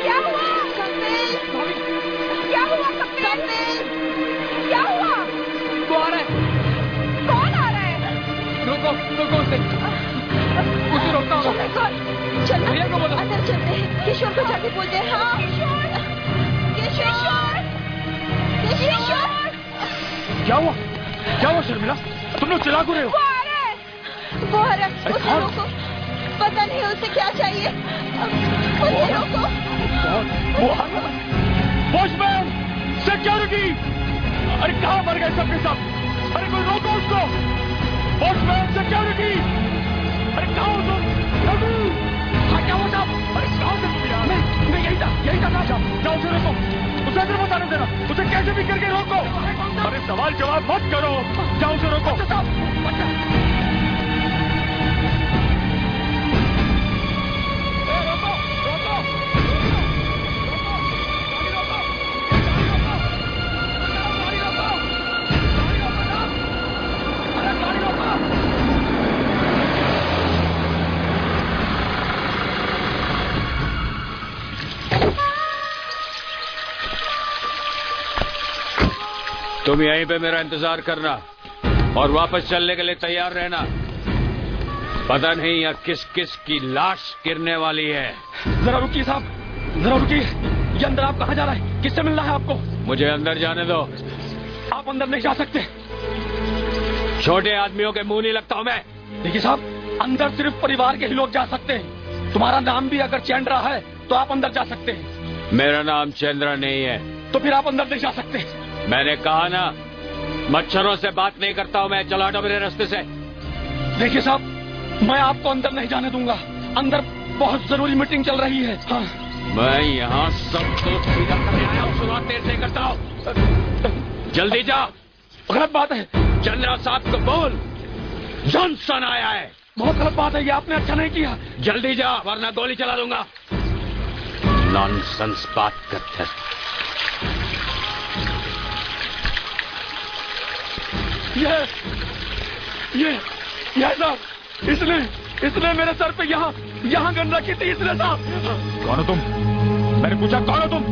क्या हुआ कपिल? क्या हुआ कपिल? क्या हुआ? वो आ रहा है। कौन आ रहा है? रुको रुको उसे रोकता हूँ। चल भैया को बोलो। अंदर चलते हैं। किशोर को जाके बोलते हैं। हाँ किशोर किशोर किशोर। क्या हुआ शर्मिला? तुम लोग चिल्ला क्यों रहे हो? वो आ रहा है उसे रोको। पता नहीं उसे क्या चाहिए। उसे रोको। Watchman, security! अरे कहाँ मर गए सबके सब? अरे कोई रोको उसको! Watchman, security! अरे कहाँ हो तुम? हाँ क्या हुआ साहब? अरे कहाँ से तुम यार? मैं यही था कहाँ? जाओ उसे रोको। उसे अंदर मत आने देना। उसे कैसे भी करके रोको। अरे सवाल जवाब मत करो। जाओ उसे रोको। तुम यहीं पे मेरा इंतजार करना और वापस चलने के लिए तैयार रहना। पता नहीं यहाँ किस किस की लाश गिरने वाली है। जरा रुकिए साहब, जरा रुकिए। ये अंदर आप कहाँ जा रहे हैं? किससे मिलना है आपको? मुझे अंदर जाने दो। आप अंदर नहीं जा सकते। छोटे आदमियों के मुंह नहीं लगता हूँ मैं। देखिए साहब, अंदर सिर्फ परिवार के ही लोग जा सकते हैं। तुम्हारा नाम भी अगर चंद्रा है तो आप अंदर जा सकते हैं। मेरा नाम चंद्रा नहीं है। तो फिर आप अंदर नहीं जा सकते। मैंने कहा ना, मच्छरों से बात नहीं करता हूँ मैं। चलो हटो मेरे रास्ते से। देखिए साहब, मैं आपको अंदर नहीं जाने दूंगा। अंदर बहुत जरूरी मीटिंग चल रही है। हाँ। मैं यहाँ सबको सीधा करने आया हूँ। शुरुआत देर से करता हूँ। जल्दी जा। गलत बात है। चंद्रा साहब को बोल, जॉनसन आया है। बहुत गलत बात है, ये आपने अच्छा नहीं किया। जल्दी जा वरना गोली चला दूंगा। नॉनसेंस बात करते। ये साहब, इसने मेरे सर पे यहाँ गन रखी थी। इसने साहब। कौन हो तुम? मैंने पूछा कौन हो तुम?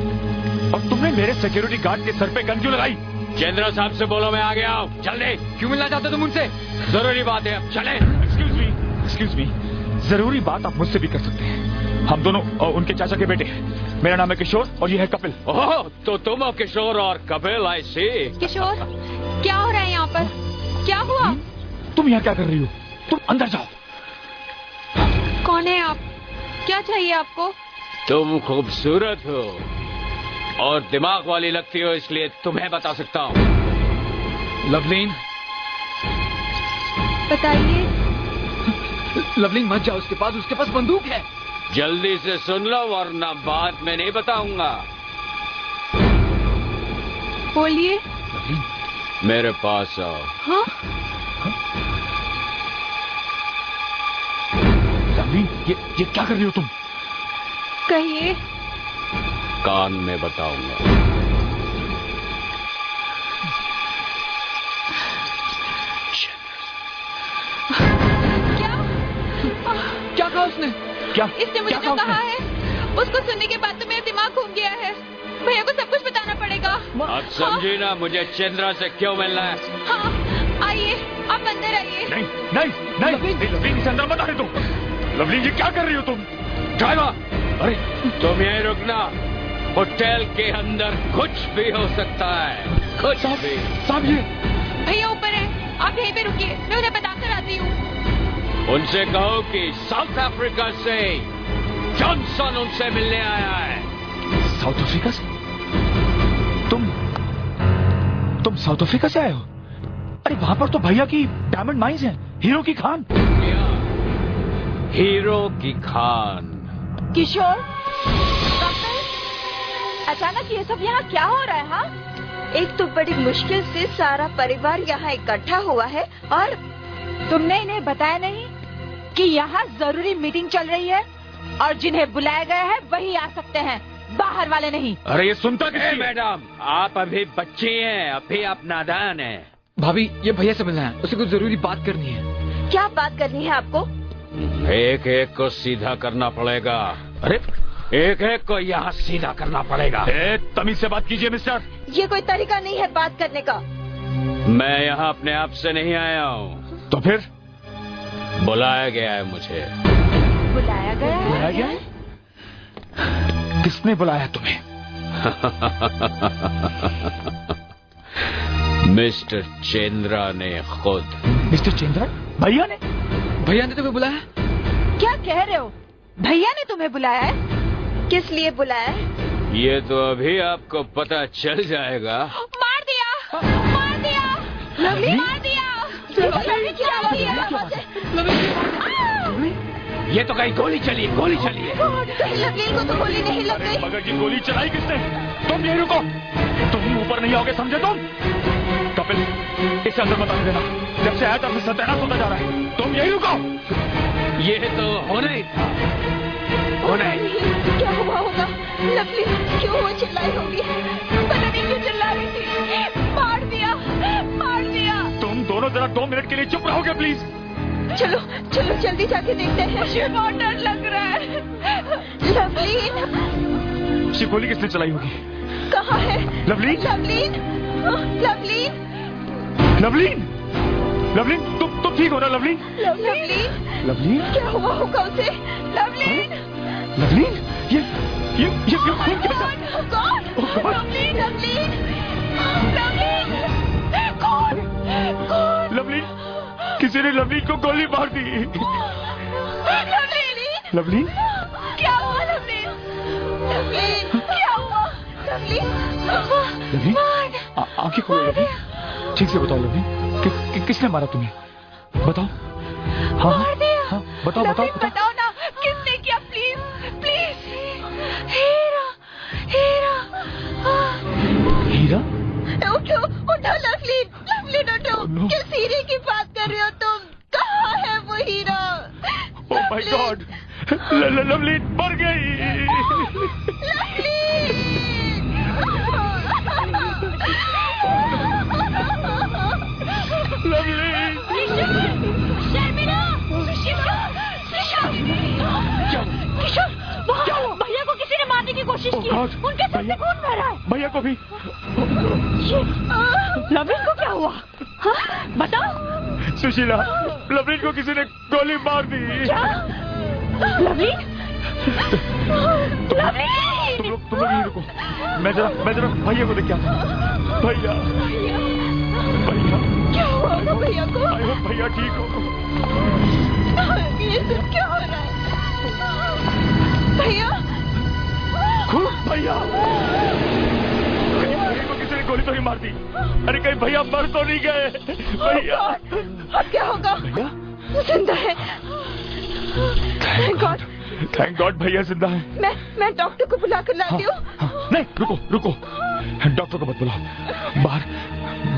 और तुमने मेरे सिक्योरिटी गार्ड के सर पे गन क्यों लगाई? चंद्रा साहब से बोलो मैं आ गया हूँ। जल्दी। क्यों मिलना चाहते तुम उनसे? जरूरी बात है, अब चले। एक्सक्यूज मी, जरूरी बात आप मुझसे भी कर सकते हैं। हम दोनों उनके चाचा के बेटे हैं। मेरा नाम है किशोर और ये है कपिल। ओह, तो तुम हो किशोर और कपिल। आई सी। किशोर, क्या हो रहा है यहाँ पर? क्या हुआ? तुम यहाँ क्या कर रही हो? तुम अंदर जाओ। कौन है आप? क्या चाहिए आपको? तुम खूबसूरत हो और दिमाग वाली लगती हो, इसलिए तुम्हें बता सकता हूँ। लवलीन, बताइए। लवलीन मत जाओ, उसके पास बंदूक है। जल्दी से सुन लो वरना बाद में नहीं बताऊंगा। बोलिए। मेरे पास आओ। हाँ? ये क्या कर रही हो तुम? कहिए। कान में बताऊंगा। क्या कहा उसने? इसने मुझे जो कहा है उसको सुनने के बाद तो मेरा दिमाग घूम गया है। भैया को सब कुछ बताना पड़ेगा। अब समझी ना मुझे चंद्रा से क्यों मिलना है? हाँ, आइए, आप अंदर आइए। नहीं, लवलीन इसे अंदर मत आने दो। लवलीन जी क्या कर रही हो तुम? ड्राइवर, अरे तुम यहीं रुकना। होटल के अंदर कुछ भी हो सकता है, कुछ भी। साहब ये भैया ऊपर है, आप यहीं पे रुकिए, मैं उन्हें बता कर आती हूँ। उनसे कहो कि साउथ अफ्रीका से जॉनसन उनसे मिलने आया है। साउथ अफ्रीका से? तुम साउथ अफ्रीका से आए हो? अरे वहां पर तो भैया की डायमंड माइंस हैं, हीरो की खान। हीरो की खान। किशोर, अचानक ये सब यहाँ क्या हो रहा है? हाँ, एक तो बड़ी मुश्किल से सारा परिवार यहाँ इकट्ठा हुआ है और तुमने इन्हें बताया नहीं कि यहाँ जरूरी मीटिंग चल रही है और जिन्हें बुलाया गया है वही आ सकते हैं, बाहर वाले नहीं। अरे ये सुनता किसकी है? मैडम, आप अभी बच्ची हैं, अभी आप नादान हैं। भाभी, ये भैया से मिलना है, उसे कुछ जरूरी बात करनी है। क्या बात करनी है आपको? एक एक को सीधा करना पड़ेगा। अरे एक एक को यहाँ सीधा करना पड़ेगा। तमीज से बात कीजिए मिस्टर। ये कोई तरीका नहीं है बात करने का। मैं यहाँ अपने आप से नहीं आया हूँ। तो फिर? बुलाया गया है मुझे। बुलाया गया है? बुलाया गया है? किसने बुलाया तुम्हें? मिस्टर चेंद्रा ने खुद। मिस्टर चेंद्रा? भैया ने? भैया ने तुम्हें बुलाया? क्या कह रहे हो? भैया ने तुम्हें बुलाया है? किस लिए बुलाया है? ये तो अभी आपको पता चल जाएगा। मार दिया! मार दिया! मार दिया! क्या किया? ये तो कहीं गोली चली है, गोली चली है। लवलीन को तो गोली नहीं लग गई। मगर की गोली चलाई किसने? तुम यही रुको। तुम ऊपर नहीं आओगे, समझे तुम? कपिल, इसे अंदर मत आने देना। जब से आया तब से सत्यानाश होता जा रहा है। तुम यही रुको। ये तो होना ही था, होना ही। क्या हुआ होगा? लवलीन क्यों वो चिल्लाई होगी? पता नहीं क्यों चिल्ला रही थी। मार दिया! मार दिया! तुम दोनों जरा 2 मिनट के लिए चुप रहोगे प्लीज। चलो चलो जल्दी जाके देखते हैं। मुझे बहुत डर लग रहा है। लवलीन! ये गोली किसने चलाई होगी? कहाँ है? लवलीन? लवलीन! लवलीन! लवलीन! लवलीन, तुम ठीक हो ना लवलीन? लवलीन! लवलीन? क्या हुआ होगा उसे? लवलीन! लवलीन? ये खून कैसा? कौन? लवलीन! लवलीन! लवलीन! कौन? कौन? लवलीन, किसी ने लवलीन को गोली मार दी। लवलीन! लवलीन? क्या हुआ लवलीन? लवलीन! क्या हुआ? लवलीन! लवलीन? आंखें खोलो लवलीन। ठीक से बताओ लवलीन, किसने मारा तुम्हें? बताओ। हाँ हाँ, बताओ बताओ बताओ ना, किसने किया? Please please. हीरा! हीरा! हीरा? उठो उठो लवलीन! लवलीन उठो! किस हीरे की बात कर रहे हो तुम? कहाँ है वो हीरा? Oh my God! लवलीन मर गई! लवलीन! शर्मिला! किशोर! भैया को किसी ने मारने की कोशिश की। उनके सर से खून बह रहा है। भैया को भी। लवलीन को क्या हुआ? हाँ? बताओ। सुशीला, लवलीन को किसी ने गोली मार दी। क्या? लवलीन? तुम लोग यहीं रुको। मैं जरा भैया को देख के आता हूँ। भैया, भैया, क्या हुआ होगा भैया को? आई होप भैया ठीक हो। ये सब क्या हो रहा है? भैया! भैया! भैया को किसी ने गोली तो नहीं मार दी। अरे कहीं भैया मर तो नहीं गए? भैया! अब क्या होगा? भैया? जिंदा है। थैंक गॉड भैया जिंदा है। मैं डॉक्टर को बुला कर लाती हूँ। नहीं, रुको। डॉक्टर को मत बुलाओ।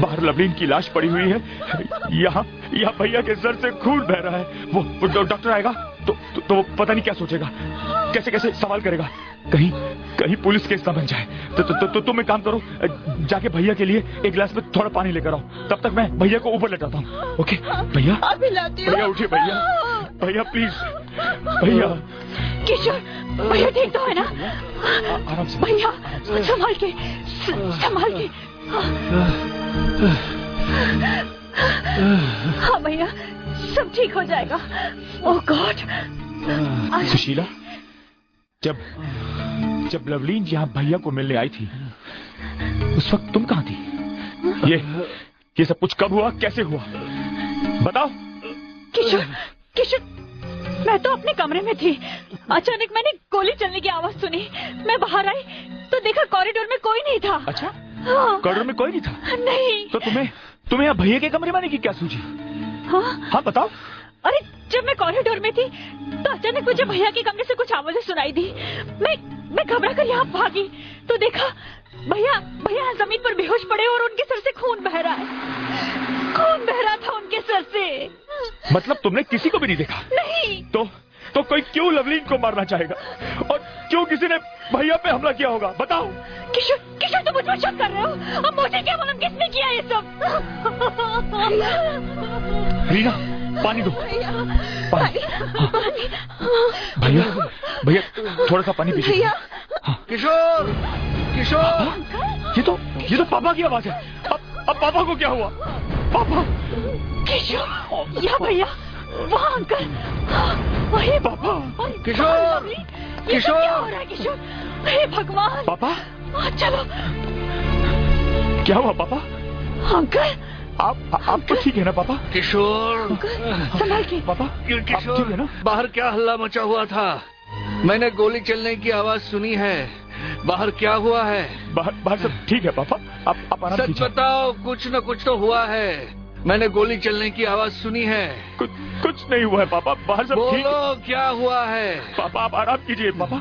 बाहर लवलीन की लाश पड़ी हुई है। यहाँ भैया के सर से खून बह रहा है। वो डॉक्टर आएगा तो वो पता नहीं क्या सोचेगा, कैसे सवाल करेगा। कहीं पुलिस केस ना बन जाए। तो तुम एक काम करो, जाके भैया के लिए एक गिलास में थोड़ा पानी लेकर आओ। तब तक मैं भैया को ऊपर लेटाता हूँ। ओके भैया? अभी लाती हूँ। भैया उठिए भैया प्लीज। भैया! किशोर, भैया ठीक तो है ना? आराम से भैया संभाल के। हाँ भैया, सब ठीक हो जाएगा। ओह गॉड! सुशीला, जब लवलीन यहाँ भैया को मिलने आई थी, उस वक्त तुम कहाँ थी? ये सब कुछ कब हुआ, कैसे हुआ, बताओ। किशोर, मैं तो अपने कमरे में थी। अचानक मैंने गोली चलने की आवाज सुनी। मैं बाहर आई तो देखा कॉरिडोर में कोई नहीं था। अच्छा? हाँ। कॉरिडोर में कोई नहीं था? नहीं। तो तुम्हें यहाँ भैया के कमरे में आने की क्या सूझी? हाँ बताओ। अरे जब मैं कॉरिडोर में थी तो अचानक मुझे भैया के कमरे से कुछ आवाजें सुनाई दी। मैं घबरा कर यहाँ भागी तो देखा भैया जमीन पर बेहोश पड़े और उनके सर से खून बह रहा है। खून बह रहा था उनके सर से। मतलब तुमने किसी को भी नहीं देखा? नहीं। तो कोई क्यों लवलीन को मारना चाहेगा और क्यों किसी ने भैया पे हमला किया होगा, बताओ। किशोर तुम मुझ पर शक कर रहे हो? अब मुझे क्या मालूम किसने किया ये सब। रीना, पानी दो। पानी। भैया भैया थोड़ा सा पानी पीजिए। भैया किशोर, किशोर, ये तो पापा की आवाज है। अब पापा को क्या हुआ? पापा, किशोर, या भैया, वहाँ अंकल, वही पापा, किशोर, किशोर, क्या हो रहा है किशोर? हे भगवान, पापा, चलो। क्या हुआ पापा? अंकल, आप तो ठीक है ना पापा? किशोर, संभाल के। पापा, आप किशोर, ठीक है ना? बाहर क्या हल्ला मचा हुआ था? मैंने गोली चलने की आवाज सुनी है। बाहर क्या हुआ है? बाहर सब ठीक है पापा। आप आराम सच कीजिए। बताओ, कुछ न कुछ तो हुआ है। मैंने गोली चलने की आवाज सुनी है। कुछ नहीं हुआ है पापा, बाहर सब ठीक है। बोलो क्या हुआ है? पापा आप आराम कीजिए पापा।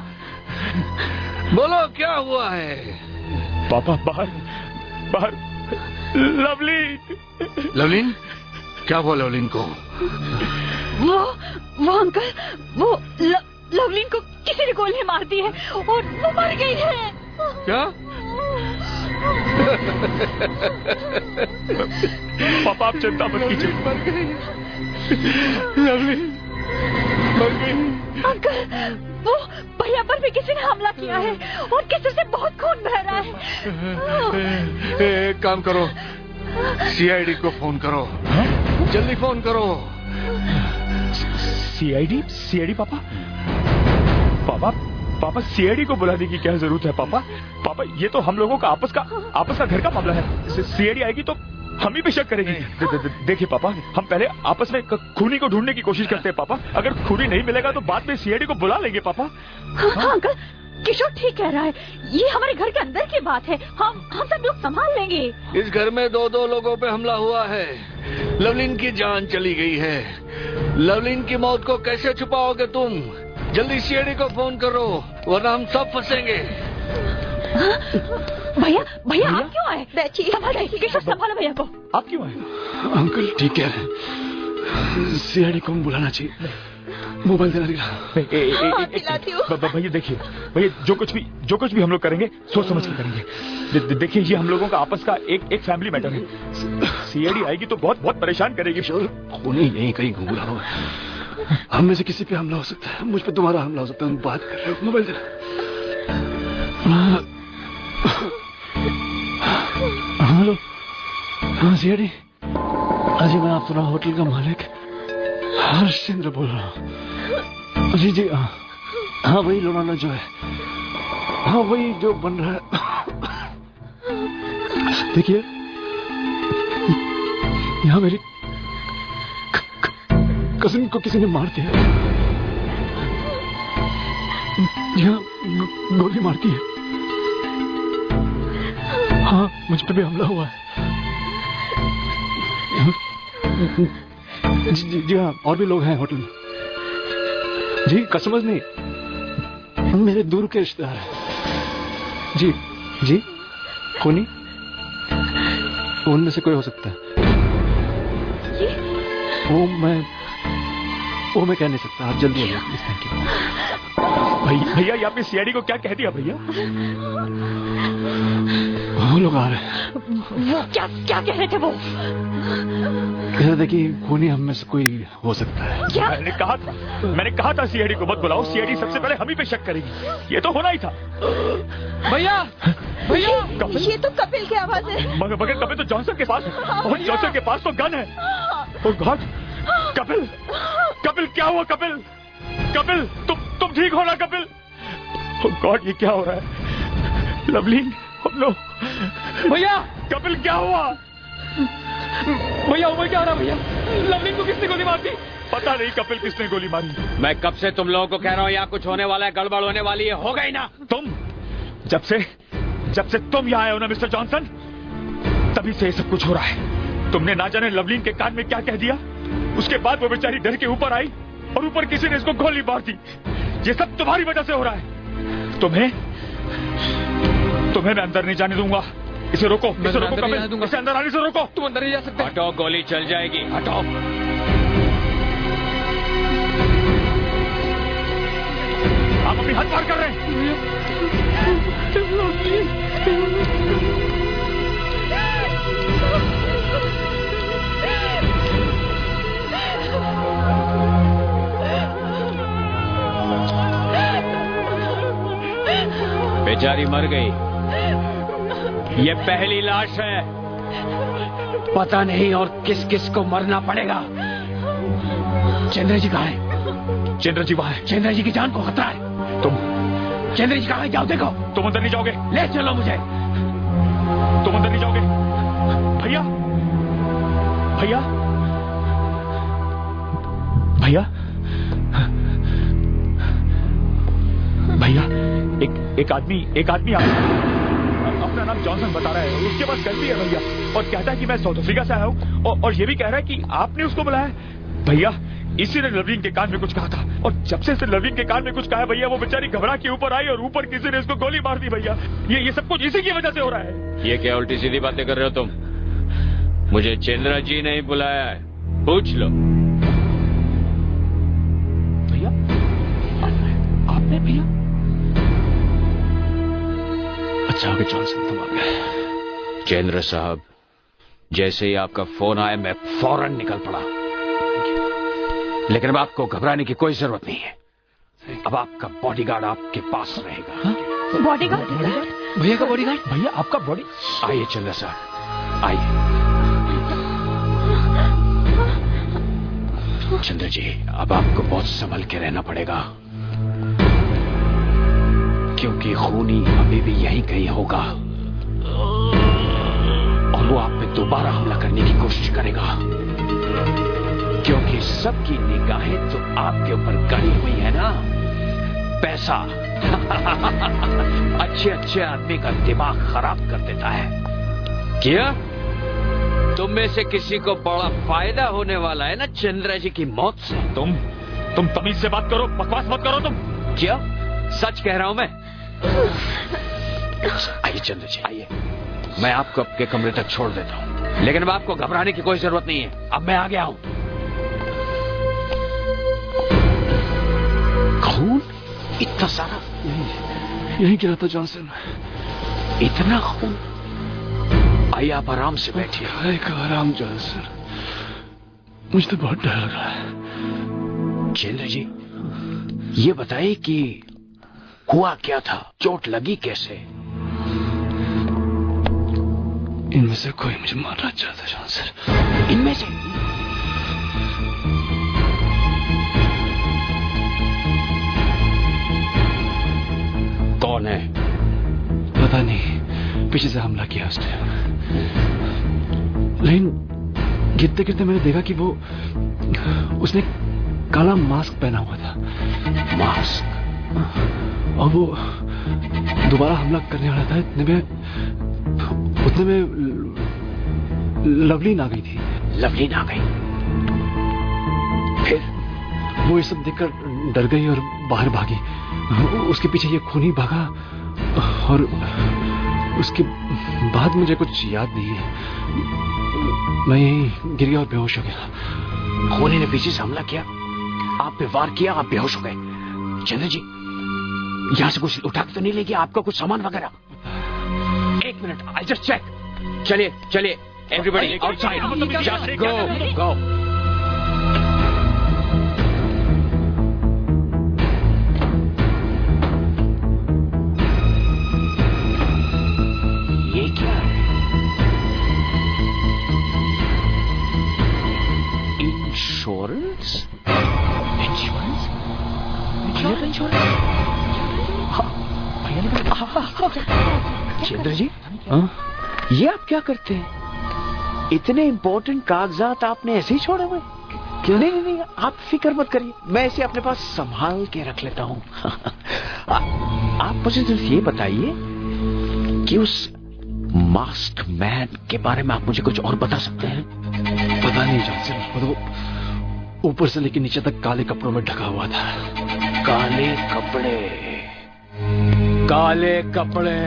बोलो क्या हुआ है? पापा बाहर लवलीन। लवलीन, क्या हुआ लवलीन को? वो अंकल, वो लवलीन को किसी ने गोली मार दी है और वो मर गई है। क्या? पापा आप चिंता मत कीजिए। मर गई। लवलीन मर गई। अंकल, वो भैया पर भी किसी ने हमला किया है और किसी से बहुत खून बह रहा है। एक काम करो, सीआईडी को फोन करो। जल्दी फोन करो। सीआईडी पापा? पापा सीआईडी को बुलाने की क्या जरूरत है पापा ये तो हम लोगों का आपस का घर का मामला है। सीआईडी आएगी तो हम ही पे शक करेगी। देखिए पापा, हम पहले आपस में खूनी को ढूंढने की कोशिश करते हैं पापा। अगर खूनी नहीं मिलेगा तो बाद में सीआईडी को बुला लेंगे पापा। हाँ अंकल, किशोर ठीक कह रहा है। ये हमारे घर के अंदर की बात है। हम सब लोग संभाल लेंगे। इस घर में दो लोगों पे हमला हुआ है। लवलीन की जान चली गई है। लवलीन की मौत को कैसे छुपाओगे तुम? जल्दी सीआईडी को फोन करो, वरना हम सब फंसेंगे। भैया आप क्यों आए? बैठिए, किशोर संभालो भैया को। आप क्यों आए? अंकल ठीक कह रहे हैं, सीआईडी को बुलाना चाहिए। मोबाइल देना दिलाती हूँ। भैया देखिए, भैया जो कुछ भी हम लोग करेंगे सोच समझ के करेंगे। देखिए ये हम लोगों का आपस का एक फैमिली मैटर है। सीआईडी आएगी तो बहुत परेशान करेगी। खूनी यहीं कहीं घूम रहा हो। हम में से किसी पे हमला हो सकता है, मुझ पे तुम्हारा हमला हो सकता है। बात कर रहे हो, मोबाइल देना। हेलो, हाँ सीआईडी। अजी मैं आपका होटल का मालिक हर्षचंद्र बोल रहा हूँ। जी हाँ वही लोनाना जो है, हाँ वही जो बन रहा है। देखिए यहाँ मेरी कजिन को किसी ने मार दिया। यहाँ गोली मारती है। हाँ मुझ पे भी हमला हुआ है। जी हाँ, और भी लोग हैं होटल में। जी कस्टमर्स नहीं, मेरे दूर के रिश्तेदार हैं। जी खूनी उनमें से कोई हो सकता है। वो मैं कह नहीं सकता। आप जल्दी आइए। भैया ये आपने सीआईडी को क्या कह दिया भैया? वो लोग आ रहे हैं। वो क्या कह रहे थे वो? कह रहे थे कि खूनी हम में से कोई हो सकता है। क्या? मैंने कहा था सीआईडी को मत बुलाओ। सीआईडी सबसे पहले हम ही पे शक करेगी। ये तो होना ही था। भैया ये तो कपिल की आवाज है। मगर कपिल तो जॉनसन के पास है और जॉनसन के पास तो गन है। ओह गॉड, कपिल क्या हुआ? कपिल तुम ठीक हो ना कपिल? ओह गॉड ये क्या हो रहा है? लवलीन हम लोग। भैया कपिल क्या हुआ? भैया क्या हो रहा? भैया लवलीन को किसने गोली मार दी? पता नहीं कपिल किसने गोली मारी। मैं कब से तुम लोगों को कह रहा हूँ यहाँ कुछ होने वाला है, गड़बड़ होने वाली है। हो गई ना? तुम जब से तुम यहाँ आए हो ना मिस्टर जॉनसन, तभी से ये सब कुछ हो रहा है। तुमने ना जाने लवलीन के कान में क्या कह दिया। उसके बाद वो बेचारी डर के ऊपर आई और ऊपर किसी ने इसको गोली मार दी। ये सब तुम्हारी वजह से हो रहा है। तुम्हें मैं अंदर नहीं जाने दूंगा। इसे रोको, इसे अंदर आने से रोको। तुम अंदर नहीं जा सकते। हटो, गोली चल जाएगी। हटाओ। आप अपनी हद पार कर रहे हैं। बेचारी मर गई। ये पहली लाश है, पता नहीं और किस किस को मरना पड़ेगा। चंद्र जी कहाँ है? चंद्र जी वहां है। चंद्र जी की जान को खतरा है। तुम चंद्र जी कहाँ है? जाओ देखो। तुम अंदर नहीं जाओगे? ले चलो मुझे। तुम अंदर नहीं जाओगे? भैया, भैया, भैया, भैया, एक आदमी अपना नाम जॉनसन बता रहा है। उसके पास गन भी है भैया, और कहता है कि मैं साउथ अफ्रीका से आया हूँ, और ये भी कह रहा है कि आपने उसको बुलाया। भैया, इसी ने लवलीन के कान में कुछ कहा था, और जब से इसने लवलीन के कान में कुछ कहा है भैया, वो बेचारी घबरा के ऊपर आई, और ऊपर किसी ने इसको गोली मार दी भैया। ये सब कुछ इसी की वजह से हो रहा है। ये क्या उल्टी सीधी बातें कर रहे हो तुम? मुझे चंद्रा जी ने बुलाया है, पूछ लो। भैया, आपने भैया? अच्छा हो गया जॉनसन, तुम आ गए। चंद्र साहब, जैसे ही आपका फोन आया मैं फौरन निकल पड़ा, लेकिन अब आपको घबराने की कोई जरूरत नहीं है। अब आपका बॉडीगार्ड आपके पास रहेगा। बॉडीगार्ड? भैया का बॉडीगार्ड? भैया आपका बॉडी? आइए चंद्र साहब, आइए। चंद्र जी, अब आपको बहुत संभल के रहना पड़ेगा, क्योंकि खूनी अभी भी यहीं कहीं होगा, और वो आप पे दोबारा हमला करने की कोशिश करेगा, क्योंकि सबकी निगाहें तो आपके ऊपर गड़ी हुई है ना। पैसा अच्छे आदमी का दिमाग खराब कर देता है। क्या तुम में से किसी को बड़ा फायदा होने वाला है ना चंद्रा जी की मौत से? तुम तमीज से बात करो, बकवास मत करो तुम। क्या सच कह रहा हूं मैं? आइए चंद्र जी, आइए, मैं आपको आपके कमरे तक छोड़ देता हूं, लेकिन अब आपको घबराने की कोई जरूरत नहीं है। अब मैं आ गया हूं। खून इतना सारा? यही गिरा था जॉनसन। इतना खून? आइए आप आराम से बैठिए। एक आराम जॉनसन, मुझे तो बहुत डर लग रहा है। चंद्र जी, ये बताइए कि हुआ क्या था? चोट लगी कैसे? इनमें से कोई मुझे मारना चाहता है जॉनसन। इनमें से? कौन है? पता नहीं, पीछे से हमला किया उसने, लेकिन गिरते गिरते मैंने देखा कि वो उसने काला मास्क पहना हुआ था। मास्क? और वो दोबारा हमला करने वाला था। उतने में लवलीन आ गई थी। लवलीन आ गई? फिर? वो ये सब देखकर डर गई और बाहर भागी। उसके पीछे ये खूनी भागा, और उसके बाद मुझे कुछ याद नहीं है। मैं यहीं गिर गया और बेहोश हो गया। खूनी ने पीछे से हमला किया, आप पे वार किया, आप बेहोश हो गए। चंद्र जी, यहां से कुछ उठा के तो नहीं ले गया आपका, कुछ सामान वगैरह? एक मिनट, आई जस्ट चेक। चलिए चलिए, everybody outside, just go go. ये क्या है? इंश्योरेंस? इंश्योरेंस? चंद्र जी, ये आप क्या करते हैं? इतने इंपॉर्टेंट कागजात आपने ऐसे ही छोड़े हुए? क्यों? नहीं, आप फिक्र मत करिए, मैं इसे अपने पास संभाल के रख लेता हूँ। आप मुझे सिर्फ ये बताइए कि उस मास्क मैन के बारे में आप मुझे कुछ और बता सकते हैं? पता नहीं जॉनसन, वो ऊपर से लेकर नीचे तक काले कपड़ों में ढका हुआ था। काले कपड़े, काले कपड़े,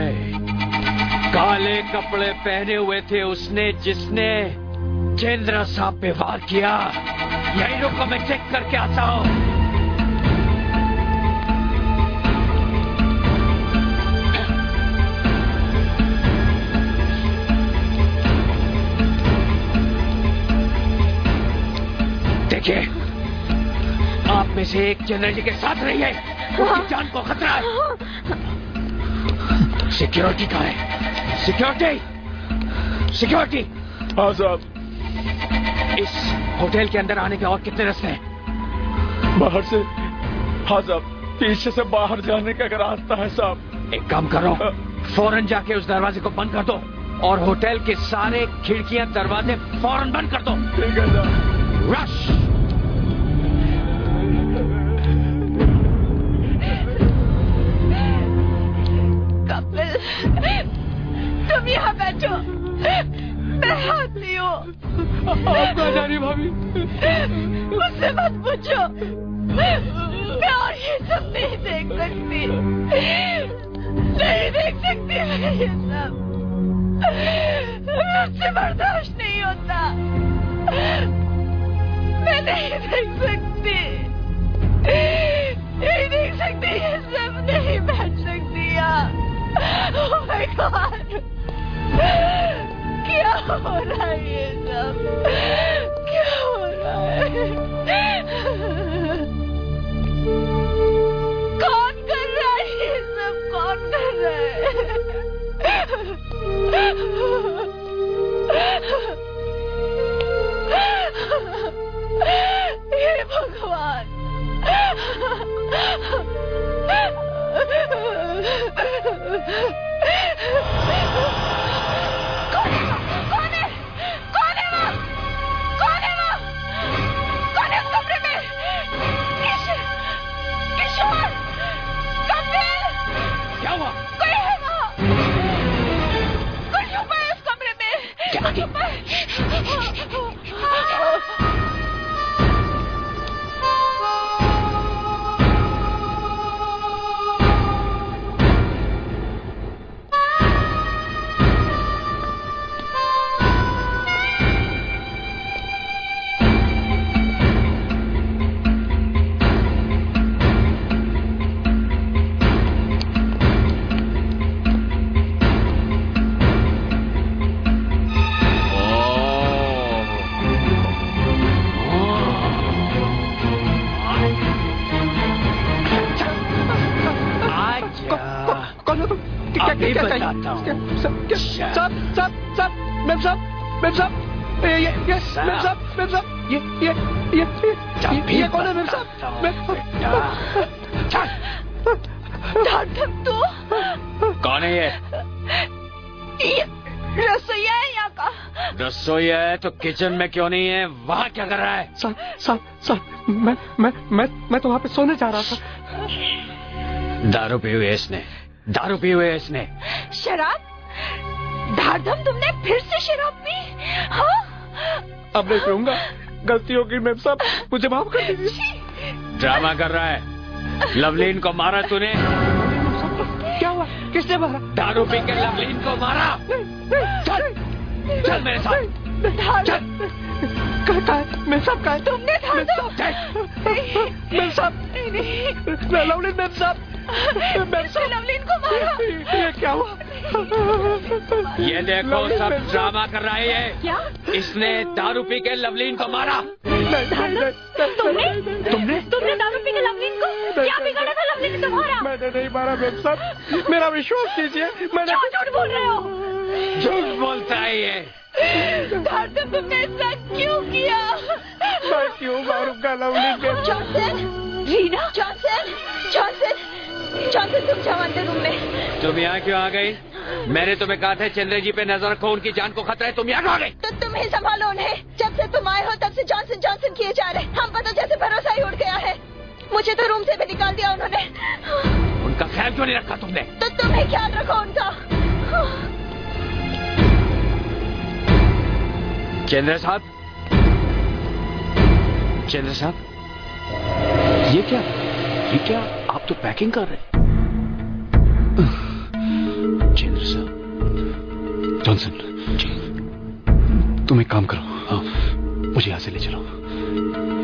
काले कपड़े पहने हुए थे उसने जिसने चंद्र साहब पे वार किया। यही रुको, मैं चेक करके आता हूँ। देखिए, आप में से एक चंद्र जी के साथ रही है, उसकी जान को खतरा है। सिक्योरिटी कहाँ है? Security, security. हाँ साहब। इस होटल के अंदर आने के और कितने रास्ते हैं? बाहर से? हाँ साहब, पीछे से बाहर जाने का रास्ता है साहब। एक काम करो, फौरन जाके उस दरवाजे को बंद कर दो और होटल के सारे खिड़कियां दरवाजे फौरन बंद कर दो। ठीक है साहब। रश। कपिल, तुम यहाँ बैठो, मैं आती हूँ। आप कहाँ जा रही भाभी? मुझसे मत पूछो, मैं और ये सब नहीं देख सकती, नहीं देख सकती मैं ये सब, मुझसे बर्दाश्त नहीं होता, मैं नहीं देख सकती, नहीं देख सकती ये सब, नहीं बैठ सकती यहाँ। Oh my God, क्या हो रहा है ये सब, क्या हो रहा है? कौन कर रहा है ये सब, कौन कर रहा है? हे भगवान, कौन है? कौन है वो? कौन है वो? कौन है उस कमरे में? किशोर, कपिल, क्या हुआ? कोई है वहाँ? कोई छुपा है उस कमरे में? क्या? छुपा है? ये कौन है मेम साहब? तू कौन है ये? रसोईया है यहाँ का। रसोईया है तो किचन में क्यों नहीं है? वहाँ क्या कर रहा है? सर, मैं तो वहाँ पे सोने जा रहा था। दारू पी हुई है इसने, दारू पी हुई है इसने। शराब? धारधम, तुमने फिर से शराब पी? हाँ? अब नहीं पीऊंगा, गलती होगी मेम साहब, मुझे माफ कर दीजिए। ड्रामा कर रहा है। लवलीन को मारा तूने? क्या हुआ? किसने मारा? दारू पी के लवलीन को मारा? चल, चल मेरे साथ। चल। मेम साहब कहाँ है? तुमने धारधम? मेम साहब, लवलीन मेम साहब, लवलीन को मारा? ये क्या हुआ? ये देखो सब ड्रामा कर रहा है ये। क्या? इसने दारू पी के लवलीन को मारा। तुमने दारू पी के लवलीन को? क्या बिगाड़ा था लवलीन ने तुम्हारा? मैंने नहीं मारा मेम साहब, मेरा विश्वास कीजिए। मैंने झूठ बोल रहे हो? झूठ बोलता है ये। धारधम, तुमने ऐसा क्यों किया? मैं क्यों मारूंगा लवलीन के? जॉनसन, रीना, जॉनसन, तुम जाओ अंदर रूम में। तुम यहाँ क्यों आ गई? मैंने तुम्हें कहा था चंद्र जी पे नजर रखो, उनकी जान को खतरा है, तुम यहाँ आ गई। तो तुम ही संभालो उन्हें। जब से तुम आए हो तब से जॉनसन किए जा रहे। हम पता जैसे भरोसा ही उड़ गया है। मुझे तो रूम से भी निकाल दिया उन्होंने। उनका ख्याल क्यों नहीं रखा तुमने? तो तुम ही ख्याल रखो उनका। चंद्र साहब, ये क्या आप तो पैकिंग कर रहे? चंद्र साहब। जॉनसन जी, तुम एक काम करो, हाँ, मुझे यहाँ से ले चलो।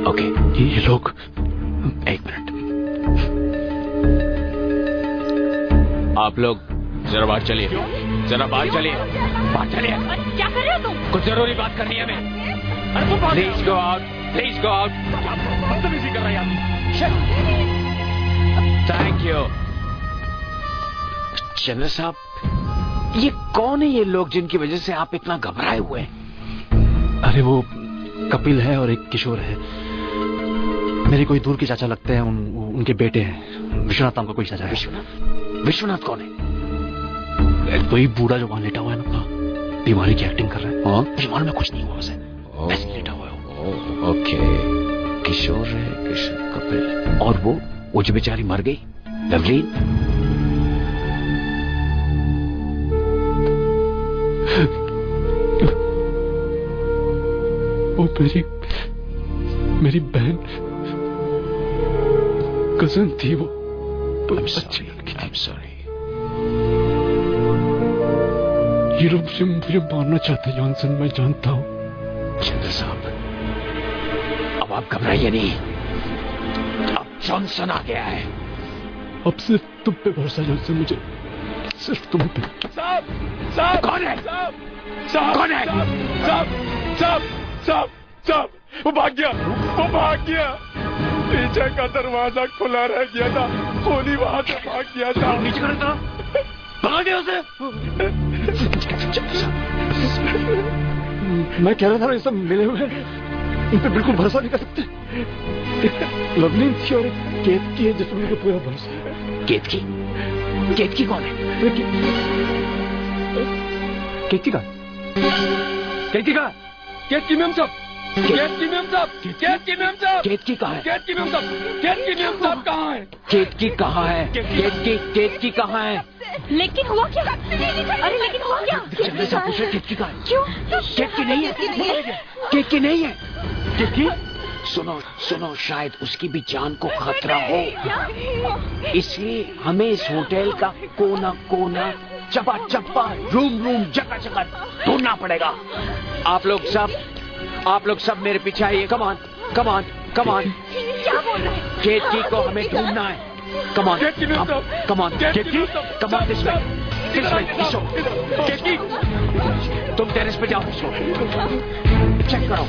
ओके। ये लोग, एक मिनट, आप लोग जरा बाहर चलिए, बाहर चलिए। क्या कर रहे हो तुम? कुछ जरूरी बात करनी है हमें। Please go out. बदतमीजी कर रहा है। Thank you. चंद्र साहब, ये कौन है ये लोग जिनकी वजह से आप इतना घबराए हुए हैं? अरे वो कपिल है और एक किशोर है। मेरे कोई दूर के चाचा लगते हैं, उनके बेटे हैं। विश्वनाथ नाम का कोई चाचा है। विश्वनाथ कौन है? वही बूढ़ा जो वहां लेटा हुआ है ना, बीमारी की एक्टिंग कर रहा है। हाँ, बीमार में कुछ नहीं हुआ उसे, वैसे ही लेटा हुआ है। ओके, किशोर है, कपिल, और वो जो बेचारी मर गई, लवलीन। वो मेरी बहन, कजन थी। वो अच्छी लड़की थी। सॉरी। ये लोग मुझे मारना चाहते हैं जॉनसन, मैं जानता हूँ। चंद्र साहब, अब आप घबराइए नहीं, अब जॉनसन आ गया है। अब सिर्फ तुम पे भरोसा जॉनसन, मुझे सिर्फ तुम पे। साहब कौन है? कौन है? साहब वो भाग गया। पीछे का दरवाजा खुला रह गया था, होली वहां से भाग गया था। नीचे कर देता, भगा दिया उसे। मैं कह रहा था ये सब मिले हुए हैं, इन पे बिल्कुल भरोसा नहीं कर सकते। एक लवलीन थी और एक केतकी है जिसमें मुझे पूरा भरोसा है। केतकी कौन है? केतकी का केतकी मेम साहब केतकी कहाँ है? केतकी मेम साहब कहाँ है? केतकी कहाँ है? लेकिन हुआ क्या? अरे लेकिन हुआ क्या? चंद्र साहब पूछ रहे केतकी कहाँ है? क्यों? केतकी नहीं है। केतकी सुनो, शायद उसकी भी जान को खतरा हो, इसलिए हमें इस होटल का कोना चप्पा रूम जगह ढूंढना पड़ेगा। आप लोग सब मेरे पीछे आइए। Come on. क्या बोल रहे हैं? केतकी को हमें ढूंढना है। Come on this way. केतकी, तुम टेरेस पे जाओ, चेक करो।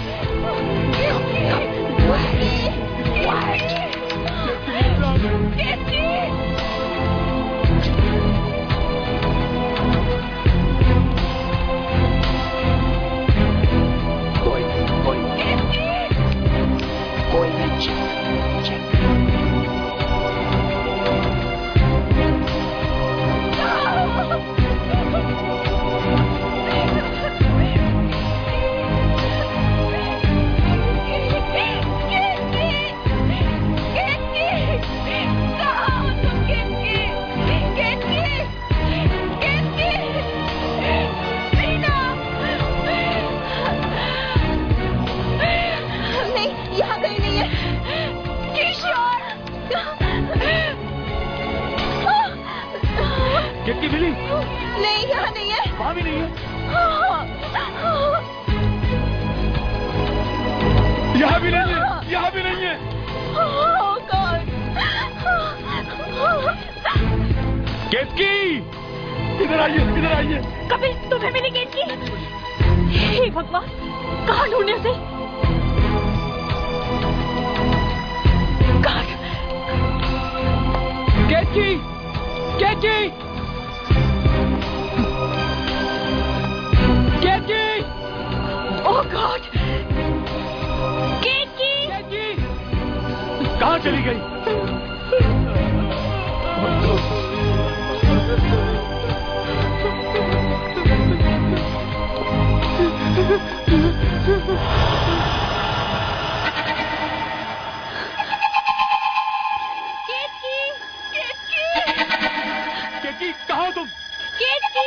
कोई नहीं, चेक। केतकी मिली? नहीं, यहाँ नहीं है। वहाँ भी नहीं है। यहाँ भी नहीं है। केतकी, इधर आइए। कपिल, तुम्हें मिली केतकी? हे भगवान, कहाँ ढूंढे उसे? केतकी। ओह गॉड, केतकी कहाँ चली गई? केतकी, कहाँ हो तुम? केतकी।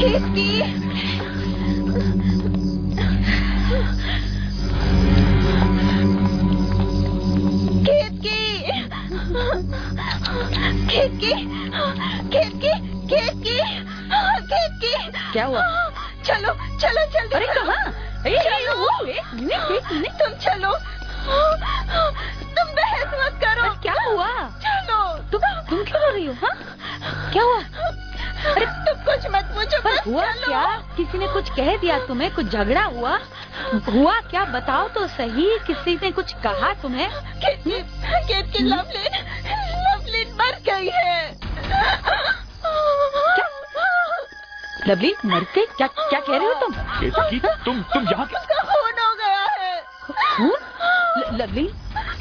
केतकी, केतकी, केतकी, केतकी, केतकी, क्या हुआ? चलो चलो जल्दी। अरे कहाँ? तुम चलो, तुम बहस मत करो। क्या हुआ? चलो। तुम क्यों रो रही हो? हाँ, क्या हुआ? अरे तुम कुछ मत पूछो, पर बस हुआ चलो। क्या? किसी ने कुछ कह दिया तुम्हें? कुछ झगड़ा हुआ? हुआ क्या? बताओ तो सही। किसी ने कुछ कहा तुम्हें? केतकी, लवलीन मर गई है। लवलीन मर गई? क्या क्या कह रहे हो तुम? केतकी, तुम यहाँ उसका खून हो गया है। खून? लवलीन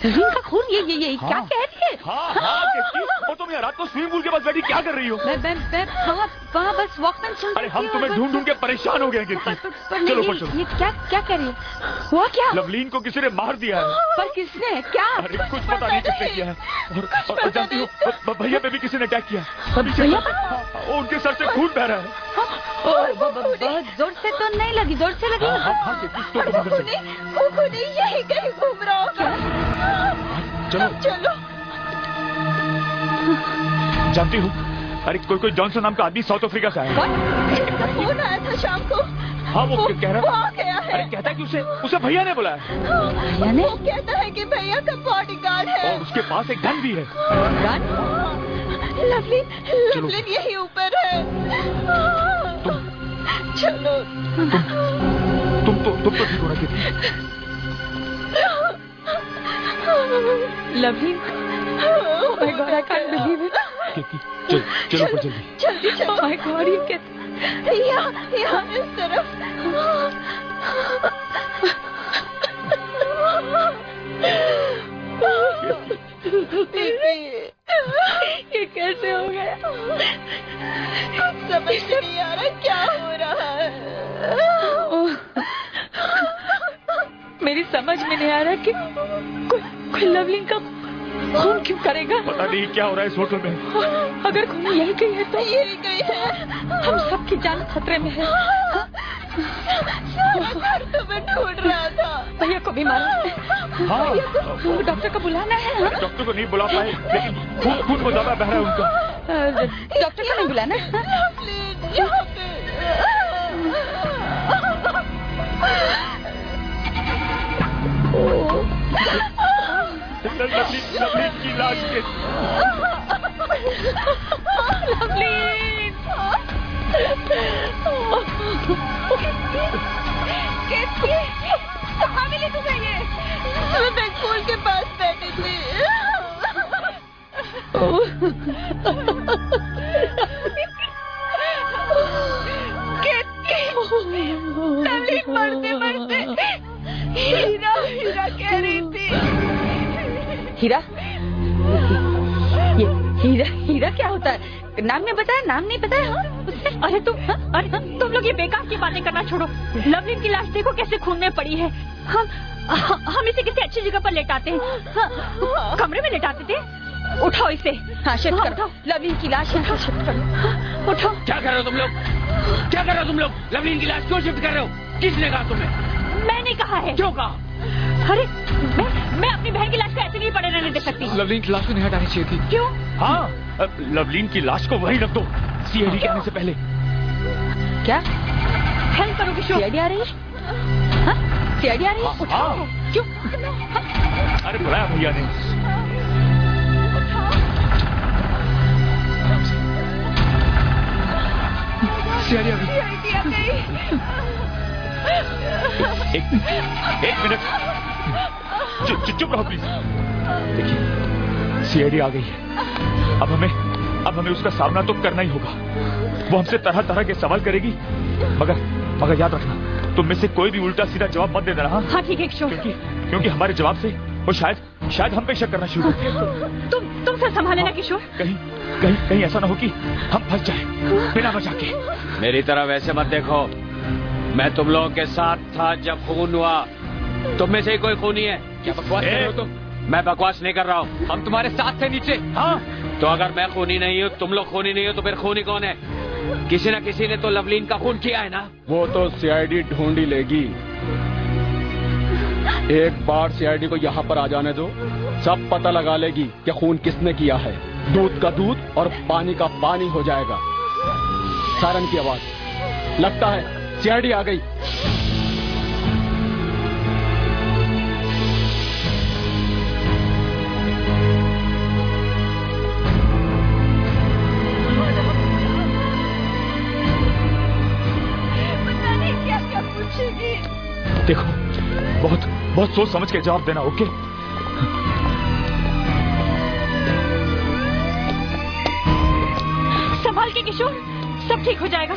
का खून? ये क्या हाँ। कह रही है? हाँ केतकी, और तुम यहाँ रात को स्विमिंग पूल के पास बैठी क्या कर रही हो? मैं वहाँ बस वॉकमैन सुन अरे रही हम थी तुम्हें और ढूंढ ढूंढ के परेशान हो गए हैं केतकी। पर चलो नहीं, ऊपर चलो। ये क्या क्या कह रही है? हुआ क्या? लवलीन को किसी ने मार दिया है। पर किसने? क्या? अरे कुछ पता नहीं किसने किया है। और जानती हो, भैया पे भी किसी ने अटैक किया है। भैया? और उनके सर से खून बह रहा है। बहुत जोर से तो नहीं लगी, जोर से लगी। हाँ केतकी, तो वो नहीं यही कहीं घूम रहा होगा। चलो चलो। जानती हूँ, अरे कोई जॉनसन नाम का आदमी साउथ अफ्रीका से आया है। फोन आया था शाम को। हाँ वो कह रहा वो है। आ गया है। अरे कहता है कि उसे भैया ने बुलाया। वो कहता है कि भैया का बॉडीगार्ड है। और उसके पास एक गन भी है। लवलीन यही ऊपर है। चलो। तुम तो ठीक होना केतकी। Lovleen, oh my God, I can't believe it. केतकी, चलो ऊपर जल्दी। जल्दी चलो। Oh my God, ये क्या? यहाँ इस तरफ। ये कैसे हो गया? कुछ समझ नहीं आ रहा क्या हो रहा है। मेरी समझ में नहीं आ रहा कि कोई लवलीन का खून क्यों करेगा? पता नहीं क्या हो रहा है इस होटल में। अगर खून यही गई है तो यही गई है। हम सबकी जान खतरे में है। सारा घर तुम्हें ढूंढ रहा था। भैया को भी मालूम है। हाँ। डॉक्टर को बुलाना है। हाँ? डॉक्टर को नहीं बुला पाए, लेकिन खून बहुत ज्यादा बह रहा है उनका। डॉक्टर को नहीं बुलाना है? लवलीन, यहाँ पे। लवलीन की लाश के। लवलीन! कहाँ मिली तुम्हें ये? स्विमिंग पूल के पास बैठी थी। लवलीन मरते मरते हीरा कह रही थी। हीरा? ये हीरा क्या होता है? नाम नहीं बताया? नाम नहीं बताया? हाँ? अरे तुम लोग ये बेकार की बातें करना छोड़ो। लवलीन की लाश देखो कैसे खून में पड़ी है। हम इसे किसी अच्छी जगह पर लेटाते हैं। कमरे में लेटाते थे। उठाओ इसे। हाँ, शिफ्ट करो। लवलीन की लाश है। शिफ्ट करो। उठाओ। क्या कर रहे हो तुम लोग? क्या कर रहे हो तुम लोग? लवलीन की लाश क्यों शिफ्ट कर रहे हो? किसने कहा तुम्हें? मैंने कहा है। क्यों कहा? अरे मैं अपनी बहन की लाश को ऐसे नहीं पड़े रहने दे सकती। लवलीन की लाश को नहीं हटानी चाहिए थी। क्यों? हाँ, लवलीन की लाश को वहीं रख दो, सीआईडी के आने से पहले। क्या? हेल्प करो किशोर। सीआईडी आ रही है? हाँ? सीआईडी आ रही है? उठाओ। क्यों? अरे बुलाया भैया ने। सीआईडी आ गई। एक मिनट, चुप रहो प्लीज। देखिए, सीआईडी आ गई है। अब हमें उसका सामना तो करना ही होगा। वो हमसे तरह तरह के सवाल करेगी, मगर याद रखना, तुम में से कोई भी उल्टा सीधा जवाब मत दे देना। हाँ ठीक है किशोर। क्योंकि हमारे जवाब से वो शायद हम पे शक करना शुरू कर दे। तुम सर संभाले ना किशोर। कहीं ऐसा ना हो कि हम फंस जाए बिना बचा के। मेरी तरह वैसे मत देखो। मैं तुम लोगों के साथ था जब खून हुआ। तुम में से ही कोई खूनी है? क्या बकवास कर रहे हो तुम? मैं बकवास नहीं कर रहा हूँ। हम तुम्हारे साथ थे नीचे। हाँ, तो अगर मैं खूनी नहीं हूँ, तुम लोग खूनी नहीं हो, तो फिर खूनी कौन है? किसी न किसी ने तो लवलीन का खून किया है ना? वो तो सीआईडी ढूंढ ही लेगी। एक बार सीआईडी को यहाँ पर आ जाने दो, सब पता लगा लेगी कि खून किसने किया है। दूध का दूध और पानी का पानी हो जाएगा। सायरन की आवाज, लगता है सीआईडी आ गई। देखो, बहुत सोच समझ के जवाब देना, ओके? संभाल के किशोर, सब ठीक हो जाएगा।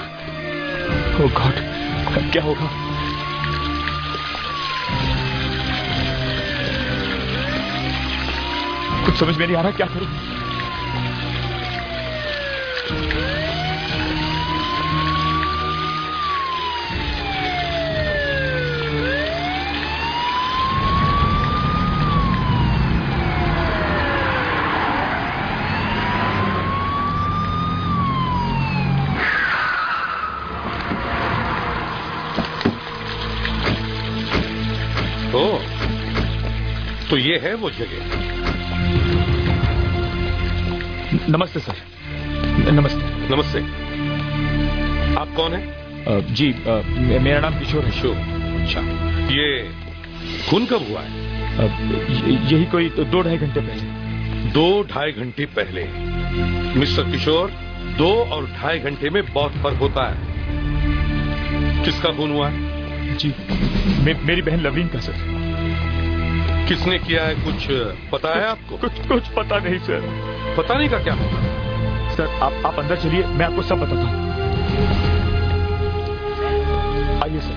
ओह गॉड, क्या होगा? कुछ समझ में नहीं आ रहा, क्या करूं? तो ये है वो जगह। नमस्ते सर। नमस्ते। नमस्ते। आप कौन है? जी, मेरा नाम किशोर है। किशोर, अच्छा। ये खून कब हुआ है? यही कोई 2-2.5 घंटे पहले। 2-2.5 घंटे पहले? मिस्टर किशोर, 2 और 2.5 घंटे में बहुत फर्क होता है। किसका खून हुआ है? जी, मेरी बहन लवलीन का सर। किसने किया है, कुछ पता है आपको? कुछ पता नहीं सर। पता नहीं का क्या होगा? सर आप अंदर चलिए, मैं आपको सब बताता हूँ। आइए सर।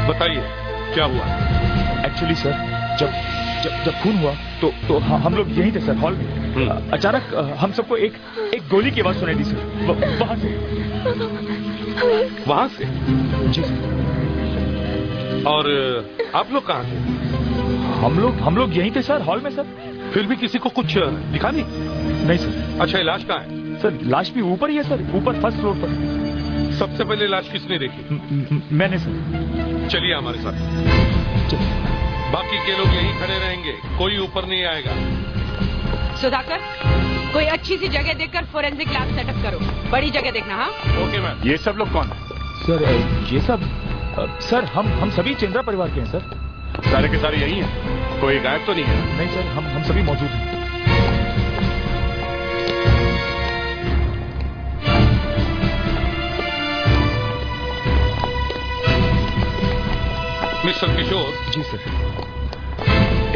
बताइए क्या हुआ? एक्चुअली सर, जब खून हुआ तो हम लोग यहीं थे सर, हॉल में। अचानक हम सबको एक गोली की आवाज सुनाई दी सर, वहां से। जी सर। और आप लोग कहाँ थे? हम लोग यहीं थे सर, हॉल में सर। फिर भी किसी को कुछ दिखा नहीं सर। अच्छा, लाश कहाँ है? सर लाश भी ऊपर ही है सर, ऊपर 1st फ्लोर पर। सबसे पहले लाश किसने देखी? मैंने सर। चलिए हमारे साथ। बाकी के लोग यहीं खड़े रहेंगे, कोई ऊपर नहीं आएगा। सुधाकर, कोई अच्छी सी जगह देखकर फोरेंसिक लैब सेटअप करो। बड़ी जगह देखना। हाँ, ओके मैम। ये सब लोग कौन है? सर ये सब सर हम सभी चंद्रा परिवार के हैं सर। सारे के सारे यही हैं? कोई गायब तो नहीं है? नहीं सर, हम सभी मौजूद हैं। मिस्टर किशोर। जी सर।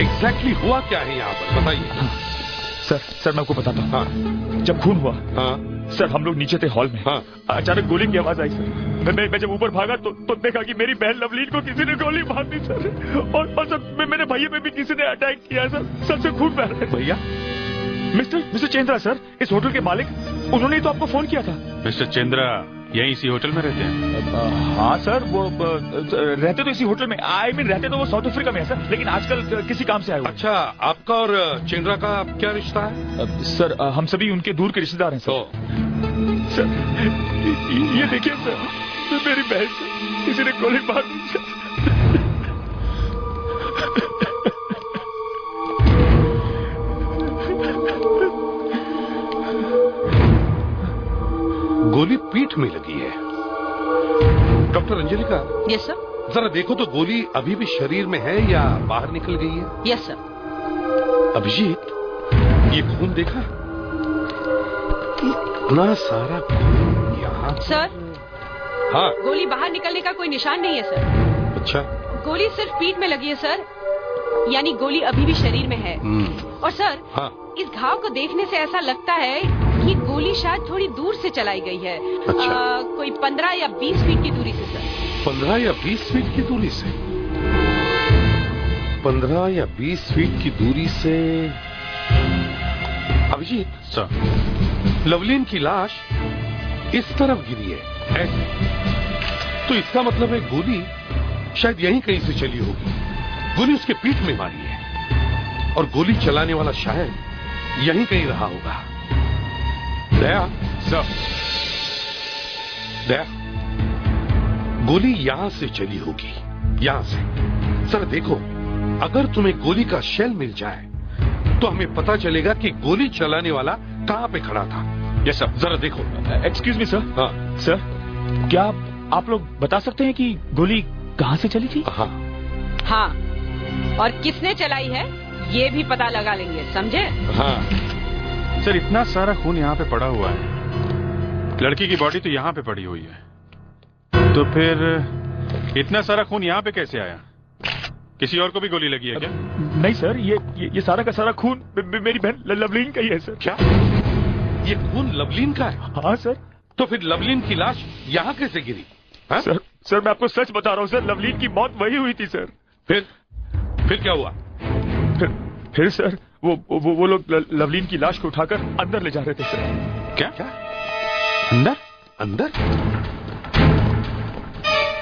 एग्जैक्टली हुआ क्या है यहाँ पर, बताइए। सर मैं आपको बताता हूँ। हाँ। जब खून हुआ, हाँ। सर हम लोग नीचे थे हॉल में। हाँ। अचानक गोली की आवाज आई सर। मैं जब ऊपर भागा तो देखा कि मेरी बहन लवलीन को किसी ने गोली मार दी सर। और सर मेरे भैया पे भी किसी ने अटैक किया सर से खून बह रहा है। भैया? मिस्टर चंद्रा सर, इस होटल के मालिक, उन्होंने ही तो आपको फोन किया था। मिस्टर चंद्रा यहीं इसी होटल में रहते हैं? हाँ सर, वो रहते तो इसी होटल में। आई मीन रहते तो वो साउथ अफ्रीका में है सर, लेकिन आजकल किसी काम से आए हुए। अच्छा, आपका और चंद्रा का क्या रिश्ता है? सर हम सभी उनके दूर के रिश्तेदार हैं सर। सर ये देखिए सर, मेरी बहन से किसी ने गोली मार दी। गोली पीठ में लगी है। डॉक्टर अंजलिका। Yes sir. जरा देखो तो गोली अभी भी शरीर में है या बाहर निकल गई है? Yes sir. अभिजीत, ये खून देखा? इतना सारा खून यहाँ। सर। हाँ। गोली बाहर निकलने का कोई निशान नहीं है सर। अच्छा। गोली सिर्फ पीठ में लगी है सर, यानी गोली अभी भी शरीर में है। और सर, हाँ। इस घाव को देखने से ऐसा लगता है कि गोली शायद थोड़ी दूर से चलाई गई है। अच्छा। कोई 15 या 20 फीट की दूरी से सर। 15 या 20 फीट की दूरी से? 15 या 20 फीट की दूरी से। अभिजीत सर, लवलीन की लाश इस तरफ गिरी है ऐसे, तो इसका मतलब है गोली शायद यहीं कहीं से चली होगी। गोली उसके पीठ में मारी है और गोली चलाने वाला शायद यहीं कहीं रहा होगा। दया सर, दया, गोली यहां से चली होगी, यहां से। सर देखो, अगर तुम्हें गोली का शेल मिल जाए तो हमें पता चलेगा कि गोली चलाने वाला कहां पे खड़ा था। Yes sir. जरा देखो। Excuse me sir. हाँ सर, क्या आप लोग बता सकते हैं कि गोली कहां से चली थी? हाँ हाँ, और किसने चलाई है ये भी पता लगा लेंगे, समझे? हाँ। सर इतना सारा खून यहाँ पे पड़ा हुआ है, लड़की की बॉडी तो यहाँ पे पड़ी हुई है, तो फिर इतना सारा खून यहाँ पे कैसे आया? किसी और को भी गोली लगी है क्या? नहीं सर, ये सारा का सारा खून मेरी बहन लवलीन का ही है सर। क्या ये खून लवलीन का है? हाँ सर। तो फिर लवलीन की लाश यहाँ कैसे गिरी? हाँ? सर मैं आपको सच बता रहा हूँ सर, लवलीन की मौत वही हुई थी सर। फिर क्या हुआ? फिर सर वो लोग लवलीन की लाश को उठाकर अंदर ले जा रहे थे सर। क्या? अंदर? अंदर?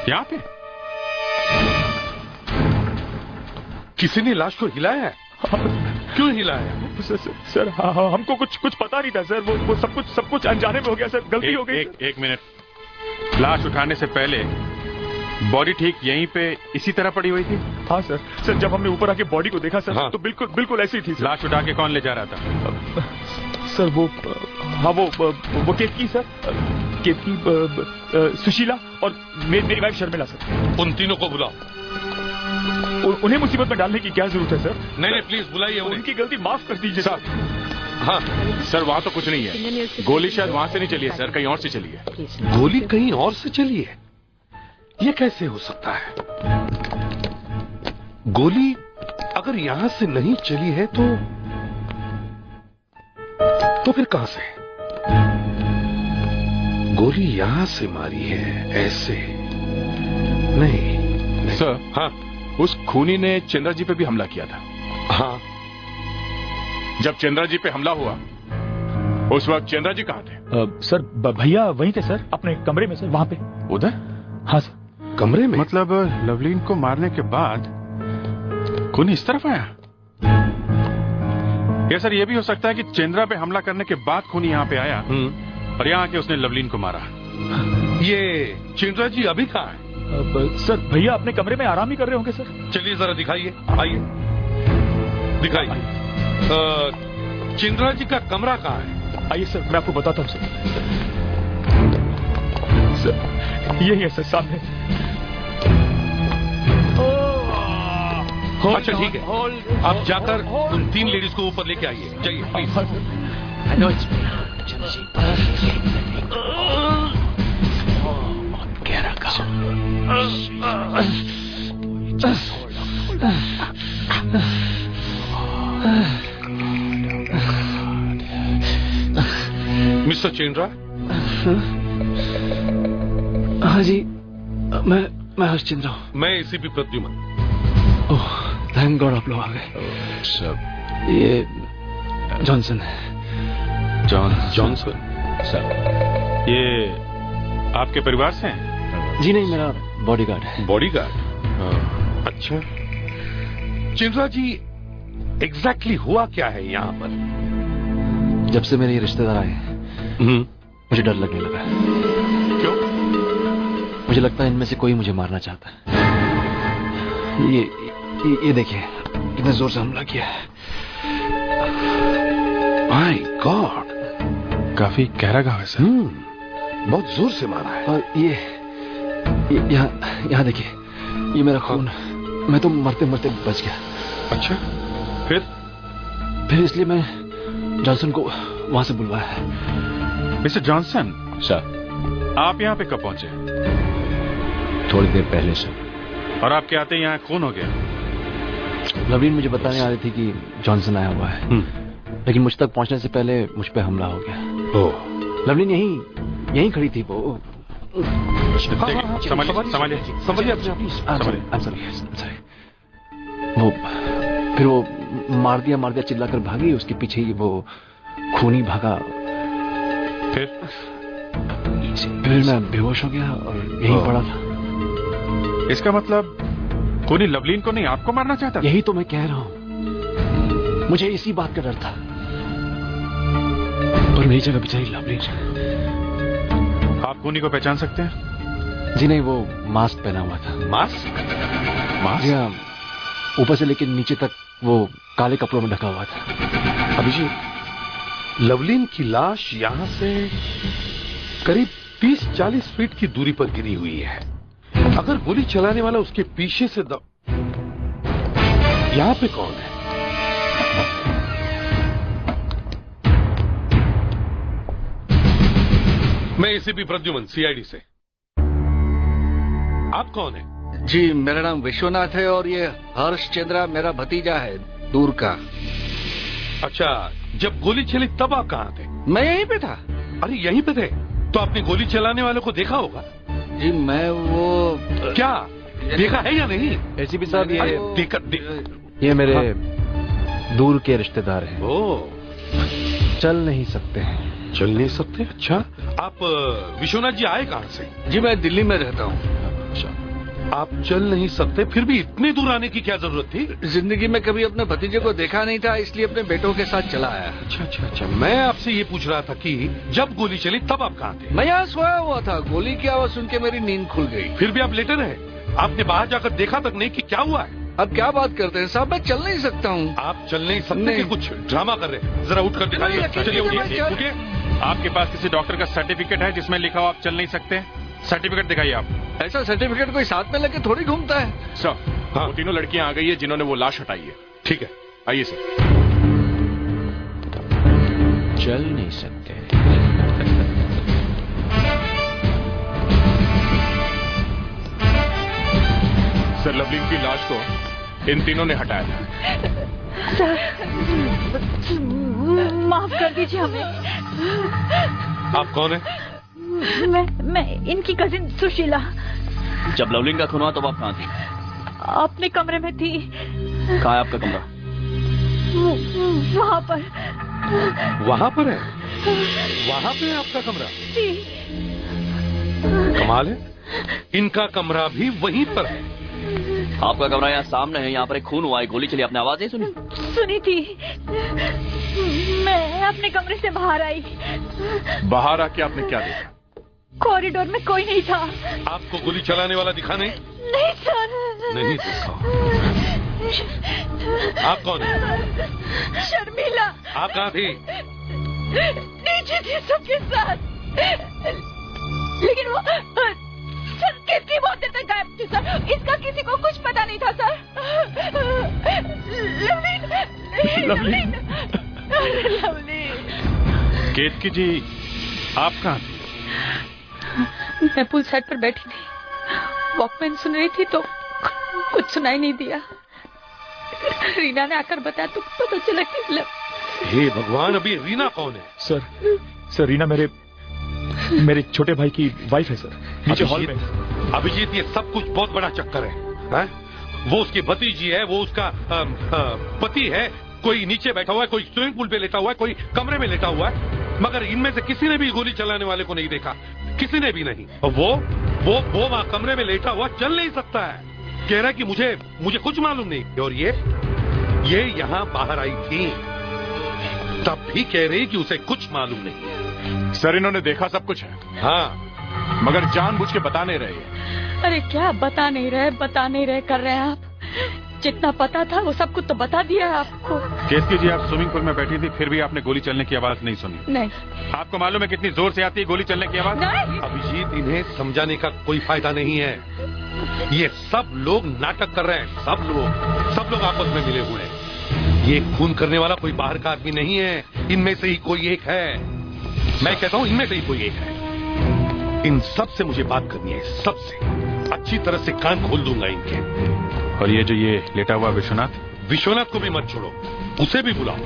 यहाँ पे? किसी ने लाश को हिलाया है? क्यों हिलाया? सर हमको कुछ पता नहीं था सर, वो सब कुछ अनजाने में हो गया सर, गलती हो गई। एक मिनट, लाश उठाने से पहले बॉडी ठीक यहीं पे इसी तरह पड़ी हुई थी? हाँ सर जब हमने ऊपर आके बॉडी को देखा सर, हाँ। तो बिल्कुल ऐसी थी सर। लाश उठा के कौन ले जा रहा था? सर वो केतकी सर, केतकी, सुशीला और मेरी वाइफ शर्मिला सर। उन तीनों को बुलाओ। उन्हें मुसीबत में डालने की क्या जरूरत है सर? नहीं प्लीज बुलाइए उन्हें। उनकी गलती माफ कर दीजिए सर। हाँ सर, वहाँ तो कुछ नहीं है, गोली शायद वहाँ से नहीं चली है सर, कहीं और से चली है। गोली कहीं और से चली है? ये कैसे हो सकता है? गोली अगर यहां से नहीं चली है तो फिर कहां से? गोली यहां से मारी है, ऐसे नहीं। सर, हाँ, उस खूनी ने चंद्रा जी पे भी हमला किया था। हाँ, जब चंद्रा जी पे हमला हुआ उस वक्त चंद्रा जी कहाँ थे? सर भैया वहीं थे सर, अपने कमरे में सर, वहां पे। उधर? हाँ सर। कमरे में? मतलब लवलीन को मारने के बाद खून इस तरफ आया? या सर ये भी हो सकता है कि चंद्रा पे हमला करने के बाद खूनी यहाँ पे आया और यहाँ आके उसने लवलीन को मारा। ये चंद्रा जी अभी कहाँ है? सर भैया अपने कमरे में आराम ही कर रहे होंगे सर। चलिए जरा दिखाइए, आइए दिखाइए। चंद्रा जी का कमरा कहाँ है? आइए सर, मैं आपको बताता हूँ सर। यही है सर, सामने। अच्छा ठीक है, आप जाकर उन 3 लेडीज को ऊपर लेके आइए, जाइए प्लीज। मिस्टर चेंद्रा। हाँ जी, मैं हर्षचंद्र हूँ। मैं ACP Pradyuman. Oh thank God आप लोग आ गए। सब ये जॉनसन है। जॉनसन सर, ये आपके परिवार से हैं? जी नहीं, मेरा बॉडीगार्ड है। बॉडीगार्ड? अच्छा। चिंद्रा जी, एग्जैक्टली हुआ क्या है यहाँ पर? जब से मेरे ये रिश्तेदार आए मुझे डर लगने लगा। क्यों? मुझे लगता है इनमें से कोई मुझे मारना चाहता है। ये देखिए कितने जोर से हमला किया है। माय गॉड, काफी गहरा घाव है सर। बहुत जोर से मारा है। और ये यहाँ देखिए, ये मेरा खून। मैं तो मरते मरते बच गया। अच्छा, फिर इसलिए मैं जॉनसन को वहां से बुलवाया है। मिस्टर जॉनसन सर, आप यहाँ पे कब पहुंचे? थोड़ी देर पहले सर। और आपके आते ही यहाँ खून हो गया? लवलीन मुझे बताने आ रही थी कि जॉनसन आया हुआ है, लेकिन मुझ तक पहुंचने से पहले मुझ पे हमला हो गया। लवलीन यहीं खड़ी थी। वो समझिए वो फिर वो मार दिया चिल्लाकर भागी। उसके पीछे ही वो खूनी भागा। फिर मैं बेहोश हो गया और यहीं पड़ा था। इसका मतलब कोई लवलीन को नहीं आपको मारना चाहता? यही तो मैं कह रहा हूं, मुझे इसी बात का डर था। पर मेरी जगह बेचारी लवलीन। आप खूनी को पहचान सकते हैं? जी नहीं, वो मास्क पहना हुआ था। मास्क? जी हाँ, ऊपर से लेकर नीचे तक वो काले कपड़ों में ढका हुआ था। अभिजीत, लवलीन की लाश यहां से करीब 30-40 फीट की दूरी पर गिरी हुई है। अगर गोली चलाने वाला उसके पीछे से यहां पे कौन है? मैं एसीपी प्रद्युमन, सीआईडी से। आप कौन है? जी, मेरा नाम विश्वनाथ है और ये हर्ष चंद्रा मेरा भतीजा है, दूर का। अच्छा, जब गोली चली तब आप कहां थे? मैं यहीं पे था। अरे यहीं पे थे तो आपने गोली चलाने वाले को देखा होगा? जी मैं वो क्या देखा है या नहीं? एसीपी साहब, ये मेरे दूर के रिश्तेदार हैं। ओ, चल नहीं सकते हैं। चल नहीं सकते? अच्छा, आप विश्वनाथ जी आए कहां से? जी मैं दिल्ली में रहता हूँ। अच्छा, आप चल नहीं सकते, फिर भी इतनी दूर आने की क्या जरूरत थी? जिंदगी में कभी अपने भतीजे को देखा नहीं था, इसलिए अपने बेटों के साथ चला आया। अच्छा, मैं आपसे ये पूछ रहा था कि जब गोली चली तब आप कहाँ थे? मैं यहाँ सोया हुआ था, गोली की आवाज सुन के मेरी नींद खुल गई। फिर भी आप लेटे रहे? आपने बाहर जाकर देखा तक नहीं कि क्या हुआ है? अब क्या बात करते हैं साहब, मैं चल नहीं सकता हूँ। आप चल नहीं सकते कि कुछ ड्रामा कर रहे हैं? जरा उठकर दिखाइए। चलिए उठिए। आपके पास किसी डॉक्टर का सर्टिफिकेट है जिसमें लिखा हो आप चल नहीं सकते? सर्टिफिकेट दिखाइए आप। ऐसा सर्टिफिकेट कोई साथ में लेके थोड़ी घूमता है। सर, हाँ, वो तीनों लड़कियां आ गई है जिन्होंने वो लाश हटाई है। ठीक है, आइए सर। चल नहीं सकते। सर, लवलीन की लाश को इन तीनों ने हटाया। सर, माफ कर दीजिए हमें। आप कौन है? मैं इनकी कजिन सुशीला। जब लवलीन का खून हुआ तो आप कहाँ थी? अपने कमरे में थी। कहाँ है आपका कमरा? वहाँ पर। वहाँ पर है? वहाँ पे है आपका कमरा? जी। कमाल है, इनका कमरा भी वहीं पर है। आपका कमरा यहाँ सामने है, यहाँ पर एक खून हुआ है, गोली चली, आपने आवाज नहीं सुनी? सुनी थी। मैं अपने कमरे से बाहर आई। बाहर आके आपने क्या देखा? कॉरिडोर में कोई नहीं था। आपको गोली चलाने वाला दिखा नहीं? नहीं सर। नहीं देखा। आप कौन है? शर्मिला। आप कहाँ थी? नीचे थी सबके साथ, लेकिन वो सर की बहुत देर तक गायब थी सर। इसका किसी को कुछ पता नहीं था सर। लवलीन। केतकी जी, आप कहाँ थी? मैं पुल साइड पर बैठी थी, वॉकमैन सुन रही थी तो कुछ सुनाई नहीं दिया। रीना ने आकर बताया तो पता चला कि हे भगवान, अभी रीना कौन है? सर रीना मेरे छोटे भाई की वाइफ है सर, नीचे हॉल में। अभिजीत, ये सब कुछ बहुत बड़ा चक्कर है। वो उसकी भतीजी है, वो उसका पति है, कोई नीचे बैठा हुआ है, कोई स्विमिंग पूल पे लेटा हुआ है, कोई कमरे में लेटा हुआ है, मगर इनमें से किसी ने भी गोली चलाने वाले को नहीं देखा, किसी ने भी नहीं। और वो वहां कमरे में लेटा हुआ चल नहीं सकता है, कह रहा है कि मुझे कुछ मालूम नहीं। और ये यहाँ बाहर आई थी, तब भी कह रही कि उसे कुछ मालूम नहीं। सर, इन्होंने देखा सब कुछ है। हाँ, मगर जानबूझ के बता नहीं रहे। अरे क्या बता नहीं रहे कर रहे हैं आप? जितना पता था वो सब कुछ तो बता दिया है आपको। केतकी जी, आप स्विमिंग पूल में बैठी थी, फिर भी आपने गोली चलने की आवाज नहीं सुनी? नहीं। आपको मालूम है कितनी जोर से आती है गोली चलने की आवाज? नहीं। अभिजीत, इन्हें समझाने का कोई फायदा नहीं है। ये सब लोग नाटक कर रहे हैं, सब लोग आपस में मिले हुए हैं। ये खून करने वाला कोई बाहर का आदमी नहीं है, इनमें से ही कोई एक है। मैं कहता हूँ इनमें से ही कोई एक है। इन सब से मुझे बात करनी है, सबसे अच्छी तरह से कान खोल दूंगा इनके। और ये जो ये लेटा हुआ विश्वनाथ को भी मत छोड़ो, उसे भी बुलाओ।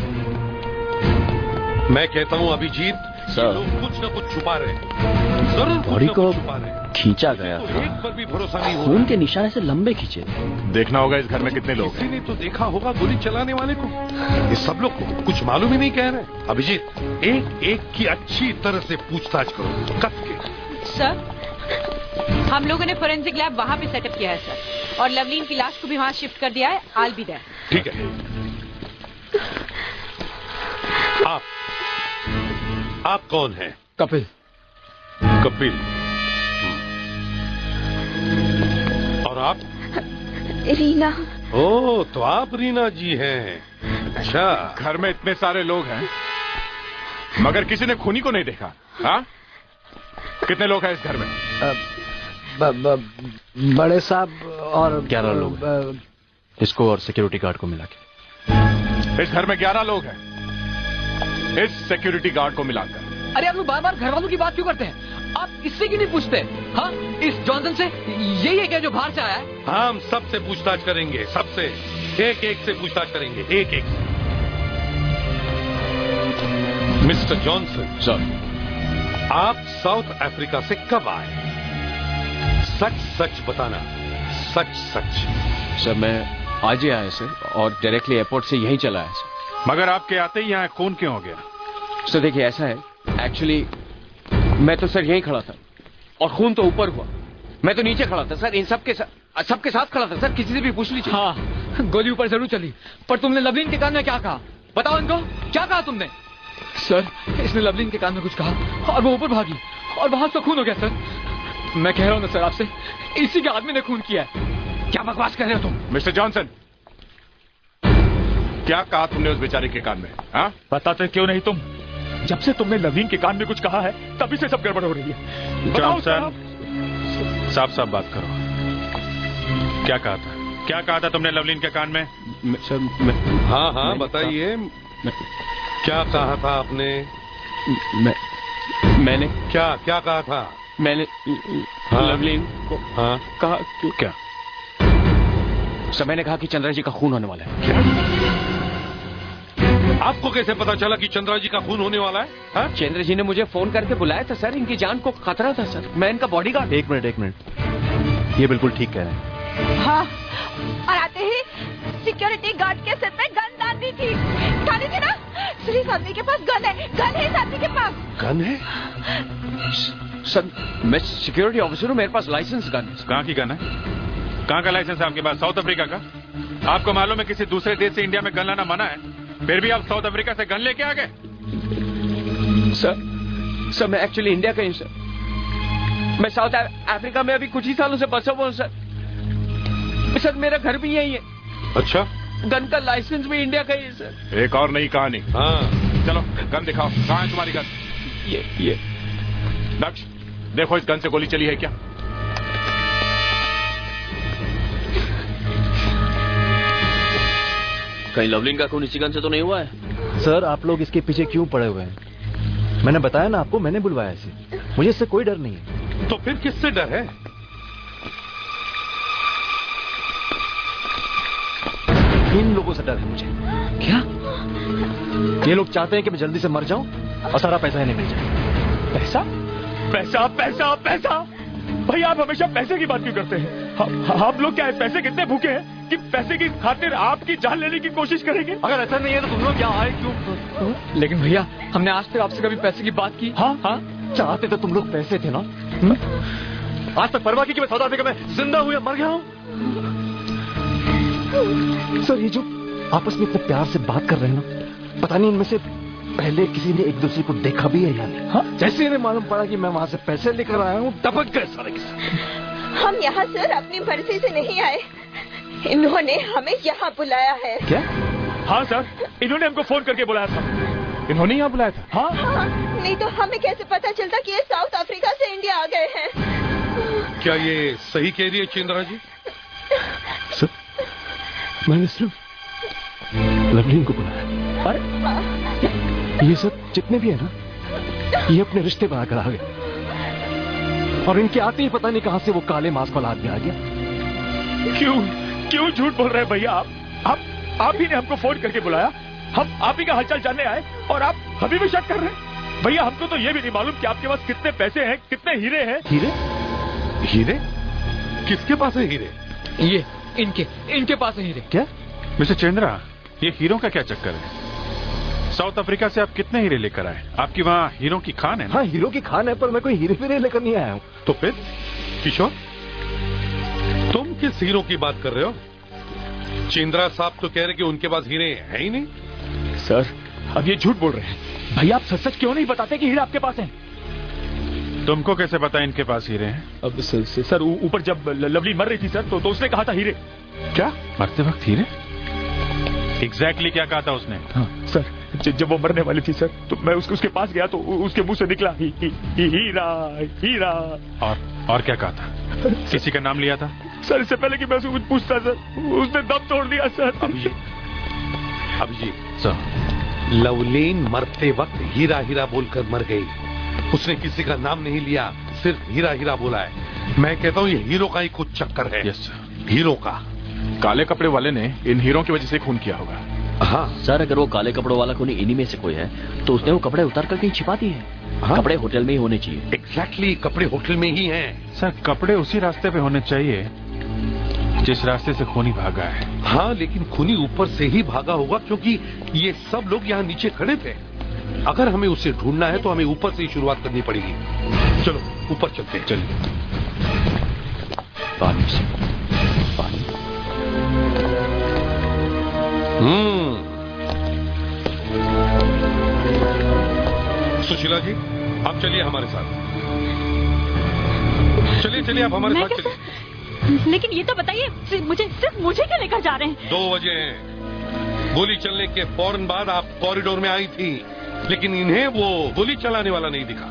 मैं कहता हूँ अभिजीत, लोग कुछ न कुछ छुपा रहे हैं, जरूर बॉडी को छुपा रहे हैं। खींचा गया तो था, एक पर भी भरोसा नहीं हो। खून के निशान से लंबे खींचे। देखना होगा इस घर में कितने लोग किसी ने तो देखा होगा गोली चलाने वाले को। ये सब लोग को कुछ मालूम ही नहीं कह रहे। अभिजीत, एक एक की अच्छी तरह से पूछताछ करो, कस के। सर, हम लोगों ने फोरेंसिक लैब वहाँ पे सेटअप किया है सर, और लवलीन की लाश को भी वहाँ शिफ्ट कर दिया है। I'll be there। ठीक है। आप कौन हैं? कपिल। कपिल। और आप? रीना। ओह, तो आप रीना जी हैं। अच्छा। घर में इतने सारे लोग हैं मगर किसी ने खूनी को नहीं देखा। हाँ, कितने लोग हैं इस घर में? बड़े साहब और 11 लोग, इसको और सिक्योरिटी गार्ड को मिला के। इस घर में 11 लोग हैं, इस सिक्योरिटी गार्ड को मिलाकर। अरे आप लोग बार बार घर वालों की बात क्यों करते हैं? आप इससे क्यों नहीं पूछते? हाँ, इस जॉनसन से? यही है क्या जो बाहर से आया है? हाँ, हम सबसे पूछताछ करेंगे, सबसे एक एक से पूछताछ करेंगे, एक एक से। मिस्टर जॉनसन सर, आप साउथ अफ्रीका से कब आए? सच सच बताना, सच सच। सर मैं आज ही आया सर, और डायरेक्टली एयरपोर्ट से यहीं चला आया सर। मगर आपके आते ही यहाँ खून क्यों हो गया? सर देखिए ऐसा है, एक्चुअली मैं तो सर यहीं खड़ा था और खून तो ऊपर हुआ, मैं तो नीचे खड़ा था सर। इन सबके साथ खड़ा था सर, किसी से भी पूछ लीजिए। हाँ, गोली ऊपर जरूर चली, पर तुमने लवलीन के कान में क्या कहा? बताओ इनको, क्या कहा तुमने? सर इसने लवलीन के कान में कुछ कहा और वो ऊपर भागी और वहां से खून हो गया सर। मैं कह रहा हूँ ना सर आपसे, इसी के आदमी ने खून किया है। क्या बकवास कर रहे हो तुम? मिस्टर जॉनसन, क्या कहा तुमने उस बेचारे के कान में? हाँ, बताते क्यों नहीं तुम? जब से तुमने लवलीन के कान में कुछ कहा है तभी से सब गड़बड़ हो रही है। जॉनसन, साफ बात करो, क्या कहा था? क्या कहा था तुमने लवलीन के कान में? सर हाँ हाँ बताइए, क्या कहा था आपने? मैंने क्या कहा था? मैंने हाँ, लवलीन को हाँ कहा कि क्या? सर मैंने कहा कि चंद्रा जी का खून होने वाला है। आपको कैसे पता चला कि चंद्रा जी का खून होने वाला है? हाँ? चंद्र जी ने मुझे फोन करके बुलाया था सर, इनकी जान को खतरा था सर, मैं इनका बॉडीगार्ड। एक मिनट, ये बिल्कुल ठीक कह रहे हैं। हाँ, और आते ही सिक्योरिटी गार्ड के सिर पे गन डाल दी थी। खाली थी ना? सर इस आदमी के पास गन है इस आदमी के पास। गन है? सर मैं सिक्योरिटी ऑफिसर हूँ, मेरे पास लाइसेंस गन है। कहाँ की गन है? कहाँ का लाइसेंस है आपके पास? साउथ अफ्रीका का? आपको मालूम है किसी दूसरे देश से इंडिया में गन लाना मना है, फिर भी आप साउथ अफ्रीका से गन लेके आ गए? सर मैं एक्चुअली इंडिया का ही सर, मैं साउथ अफ्रीका में अभी कुछ ही सालों से बसा हुआ हूँ सर, मेरा घर भी यही है। अच्छा, गन का लाइसेंस भी इंडिया का ही है सर। एक और नई कहानी। हाँ चलो गन दिखाओ, कहाँ है तुम्हारी गन? ये दक्ष, देखो इस गन से गोली चली है क्या? कहीं लवलीन का खून इसी गन से तो नहीं हुआ है? सर आप लोग इसके पीछे क्यों पड़े हुए हैं? मैंने बताया ना आपको, मैंने बुलवाया इसे, मुझे इससे कोई डर नहीं है। तो फिर किससे डर है? इन लोगों से डर है मुझे। क्या? ये लोग चाहते हैं कि मैं जल्दी से मर जाऊं और सारा पैसा इन्हें मिल जाए। पैसा पैसा पैसा पैसा? भाई आप हमेशा पैसे की बात क्यों करते हैं? आप लोग क्या है, पैसे कितने भूखे हैं कि पैसे की खातिर आपकी जान लेने की कोशिश करेंगे? अगर ऐसा नहीं है तो तुम लोग क्या आए क्यों? लेकिन भैया हमने आज तक आपसे कभी पैसे की बात की? हाँ हाँ, चाहते तो तुम लोग पैसे थे ना? आज तक परवाह की कि मैं साउथ अफ्रीका में जिंदा हूं या मर गया हूं? सर ये जो आपस में इतने प्यार से बात कर रहे हैं ना, पता नहीं इनमें से पहले किसी ने एक दूसरे को देखा भी है या नहीं? हाँ? जैसे इन्हें मालूम पड़ा कि मैं वहां से पैसे लेकर आया हूँ, टपक गए सारे के सारे। हम यहाँ सर अपनी मर्जी से नहीं आए, इन्होंने हमें यहाँ बुलाया है। क्या? हाँ सर, इन्होंने हमको फोन करके बुलाया था। इन्होंने यहाँ बुलाया था? हाँ, हाँ, नहीं तो हमें कैसे पता चलता कि ये साउथ अफ्रीका से इंडिया आ गए हैं? क्या ये सही कह रही है चंद्रा जी? सर मैंने सिर्फ लवलीन को बुलाया। अरे ये सब जितने भी है ना, ये अपने रिश्ते बनाकर आ गए, और इनके आते ही पता नहीं कहां से वो काले मास्क वाला आदमी आ गया। क्यों झूठ बोल रहे हैं भैया? आप ही ने हमको फोन करके बुलाया, हम आप ही का हालचाल जानने आए और आप अभी भी शक कर रहे हैं? भैया हमको तो ये भी नहीं मालूम कि आपके पास कितने पैसे हैं, कितने हीरे हैं। हीरे? किसके पास है हीरे? ये इनके पास है हीरे। क्या? मिस्टर चंद्रा, ये हीरों का क्या चक्कर है? साउथ अफ्रीका से आप कितने हीरे लेकर आए? आपकी वहाँ हीरों की खान है ना? हाँ हीरो की खान है, पर मैं कोई हीरे वीरे लेकर नहीं आया हूँ। तो फिर किशोर किस हीरो की बात कर रहे हो? चेंद्रा साहब तो कह रहे कि उनके पास हीरे हैं ही नहीं। सर अब ये झूठ बोल रहे हैं। भैया आप सच सच क्यों नहीं बताते कि हीरे आपके पास हैं? तुमको कैसे पता इनके पास हीरे हैं? अब सर ऊपर जब लवली मर रही थी सर तो उसने कहा था हीरे। क्या मरते वक्त हीरे? एग्जैक्टली क्या कहा था उसने? हाँ सर जब वो मरने वाली थी सर तो मैं उसके पास गया तो उसके मुंह से निकला हीरा हीरा। और क्या कहा था? किसी का नाम लिया था? सर इससे पहले कि मैं उसको कुछ पूछता सर उसने दम तोड़ दिया सर। अभिजीत सर, लवलीन मरते वक्त हीरा हीरा बोलकर मर गई। उसने किसी का नाम नहीं लिया, सिर्फ हीरा हीरा बोला है। मैं कहता हूँ ये हीरो का ही कुछ चक्कर है। यस सर, हीरो का। काले कपड़े वाले ने इन हीरो की वजह से खून किया होगा। हाँ सर, अगर वो काले कपड़ों वाला खूनी इन्हीं में से कोई है तो उसने वो कपड़े उतार कर कहीं छिपा दिए हैं। हाँ? कपड़े होटल में ही होने चाहिए। एग्जैक्टली, कपड़े होटल में ही हैं। सर कपड़े उसी रास्ते पे होने चाहिए जिस रास्ते से खूनी भागा है। हाँ लेकिन खूनी ऊपर से ही भागा होगा क्योंकि ये सब लोग यहाँ नीचे खड़े थे। अगर हमें उसे ढूंढना है तो हमें ऊपर से ही शुरुआत करनी पड़ेगी। चलो ऊपर चलते हैं। चलिए। पानी से पानी। सुशीला जी आप चलिए हमारे साथ। चलिए चलिए आप हमारे साथ चलिए। लेकिन ये तो बताइए मुझे क्या लेकर जा रहे हैं? 2 बजे हैं। गोली चलने के फौरन बाद आप कॉरिडोर में आई थी, लेकिन इन्हें वो गोली चलाने वाला नहीं दिखा।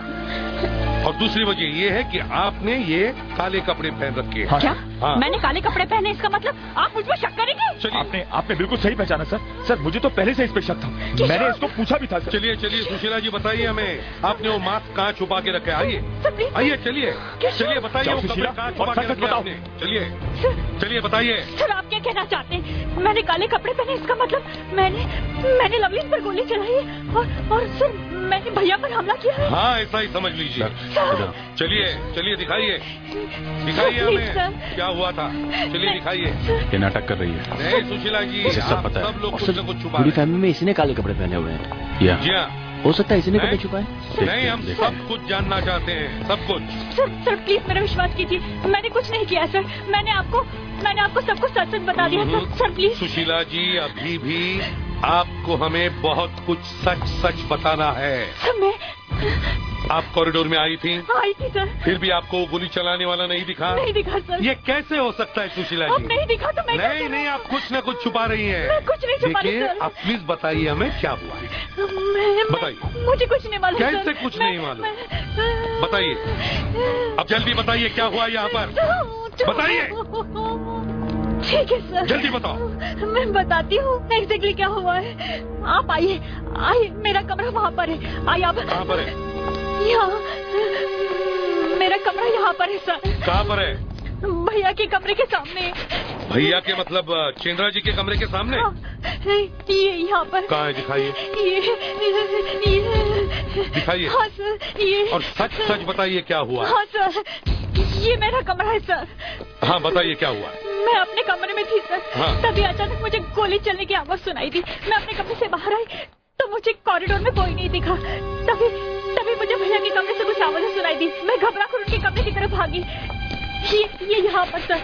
और दूसरी वजह ये है कि आपने ये काले कपड़े पहन रखे हैं। क्या? हाँ। मैंने काले कपड़े पहने, इसका मतलब आप मुझ पर शक करेंगे? आपने बिल्कुल सही पहचाना सर मुझे तो पहले से इस पे शक था। मैंने इसको पूछा भी था सर। चलिए चलिए सुशीला जी बताइए हमें, आपने वो मास्क कहाँ छुपा के रखे? आइए आइए चलिए चलिए बताइए वो कपड़े कहाँ छुपा के रखे आपने? चलिए बताइए। सर आप क्या कहना चाहते हैं? मैंने काले कपड़े पहने, इसका मतलब मैंने लवलीन पर गोली चलाई है और सर मैंने भैया पर हमला किया है। हाँ ऐसा ही समझ लीजिए। चलिए दिखाइए हमें क्या हुआ था। चलिए दिखाइए। ये नाटक कर रही है। नहीं सुशीला जी इसे सब पता है। सब लोग कुछ न कुछ छुपा पूरी फैमिली में इसी ने काले कपड़े पहने हुए हैं। जी हाँ हो सकता है इसी ने कपड़े छुपाए। नहीं हम सब कुछ जानना चाहते हैं, सब कुछ। सर प्लीज मेरा विश्वास कीजिए, मैंने कुछ नहीं किया सर। मैंने आपको सब कुछ सच सच बता दिया सर प्लीज। सुशीला जी अभी भी आपको हमें बहुत कुछ सच बताना है। मैं आप कॉरिडोर में आई थी सर। फिर भी आपको गोली चलाने वाला नहीं दिखा? नहीं दिखा सर। ये कैसे हो सकता है सुशीला जी? नहीं दिखा तो मैं नहीं आप कुछ न कुछ छुपा रही हैं। मैं कुछ नहीं छुपा रही देखिए सर। आप प्लीज बताइए हमें क्या हुआ है। बताइए। मुझे कुछ नहीं मालूम। कैसे कुछ नहीं मालूम? बताइए, अब जल्दी बताइए क्या हुआ यहाँ पर, बताइए। ठीक है सर, जल्दी बताओ। मैं बताती हूँ एग्जैक्टली क्या हुआ है। आप आइए, मेरा कमरा वहाँ पर है। आइए आप। कहाँ पर है? यहाँ, मेरा कमरा यहाँ पर है सर। कहाँ पर है? भैया के कमरे के सामने। भैया के मतलब चेंद्रा जी के कमरे के सामने? हाँ, ये यहाँ पर। कहाँ है? दिखाइए। ये दिखाइए। हाँ सर ये। और सच बताइए क्या हुआ? हाँ सर, ये मेरा कमरा है सर। हाँ बताइए क्या हुआ? मैं अपने कमरे में थी सर। हाँ। तभी अचानक मुझे गोली चलने की आवाज सुनाई दी। मैं अपने कमरे से बाहर आई तो मुझे कॉरिडोर में कोई नहीं दिखा। तभी मुझे भैया के कमरे से कुछ आवाजें सुनाई दी। मैं घबरा कर उनके कमरे की तरफ भागी। ये यहाँ पर सर,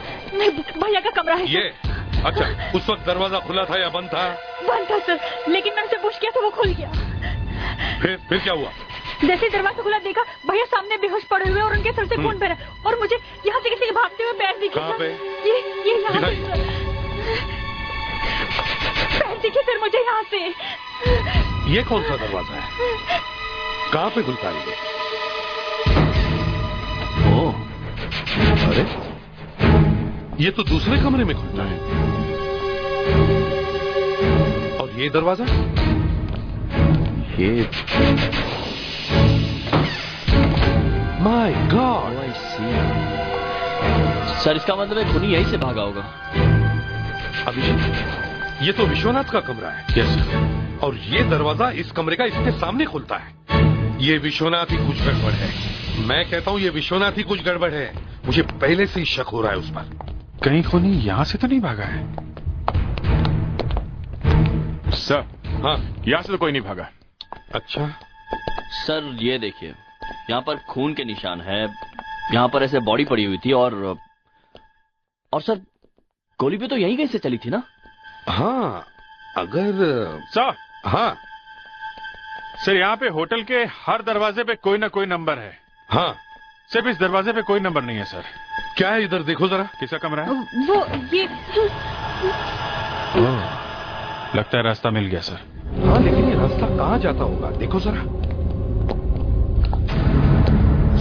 भैया का कमरा है। ये अच्छा, उस वक्त दरवाजा खुला था या बंद था? बंद था सर, लेकिन मैंने उसे पुश किया तो वो खुल गया। फिर क्या हुआ? जैसे दरवाजा खुला देखा भैया सामने बेहोश पड़े हुए और उनके सर से खून बह रहा और मुझे यहाँ से किसी के भागते हुए पैर दिखे। कहाँ पे? ये यहाँ पे सर। पैर दिखे सर मुझे यहाँ से। ये कौन सा दरवाजा है? कहाँ पे खुलता है? अरे ये तो दूसरे कमरे में खुलता है। और ये दरवाजा? ये माय गॉड। सर इसका मतलब है खूनी यहीं से भागा होगा। अभिषेक, ये तो विश्वनाथ का कमरा है। यस। और ये दरवाजा इस कमरे का इसके सामने खुलता है। ये विश्वनाथ ही कुछ गड़बड़ है। मैं कहता हूँ ये विश्वनाथ ही कुछ गड़बड़ है। मुझे पहले से ही शक हो रहा है उस पर। कहीं खूनी यहाँ से तो नहीं भागा है? सर हाँ, यहाँ से तो कोई नहीं भागा। अच्छा सर ये देखिए, यहाँ पर खून के निशान है। यहाँ पर ऐसे बॉडी पड़ी हुई थी और सर गोली भी तो यहीं कहीं से चली थी ना? हाँ, अगर सर। हाँ सर, यहाँ पे होटल के हर दरवाजे पे कोई ना कोई नंबर है। हाँ, सिर्फ इस दरवाजे पे कोई नंबर नहीं है सर। क्या है इधर देखो जरा। किसका कमरा है? वो ये लगता है रास्ता मिल गया सर। हाँ, लेकिन ये रास्ता कहाँ जाता होगा, देखो जरा।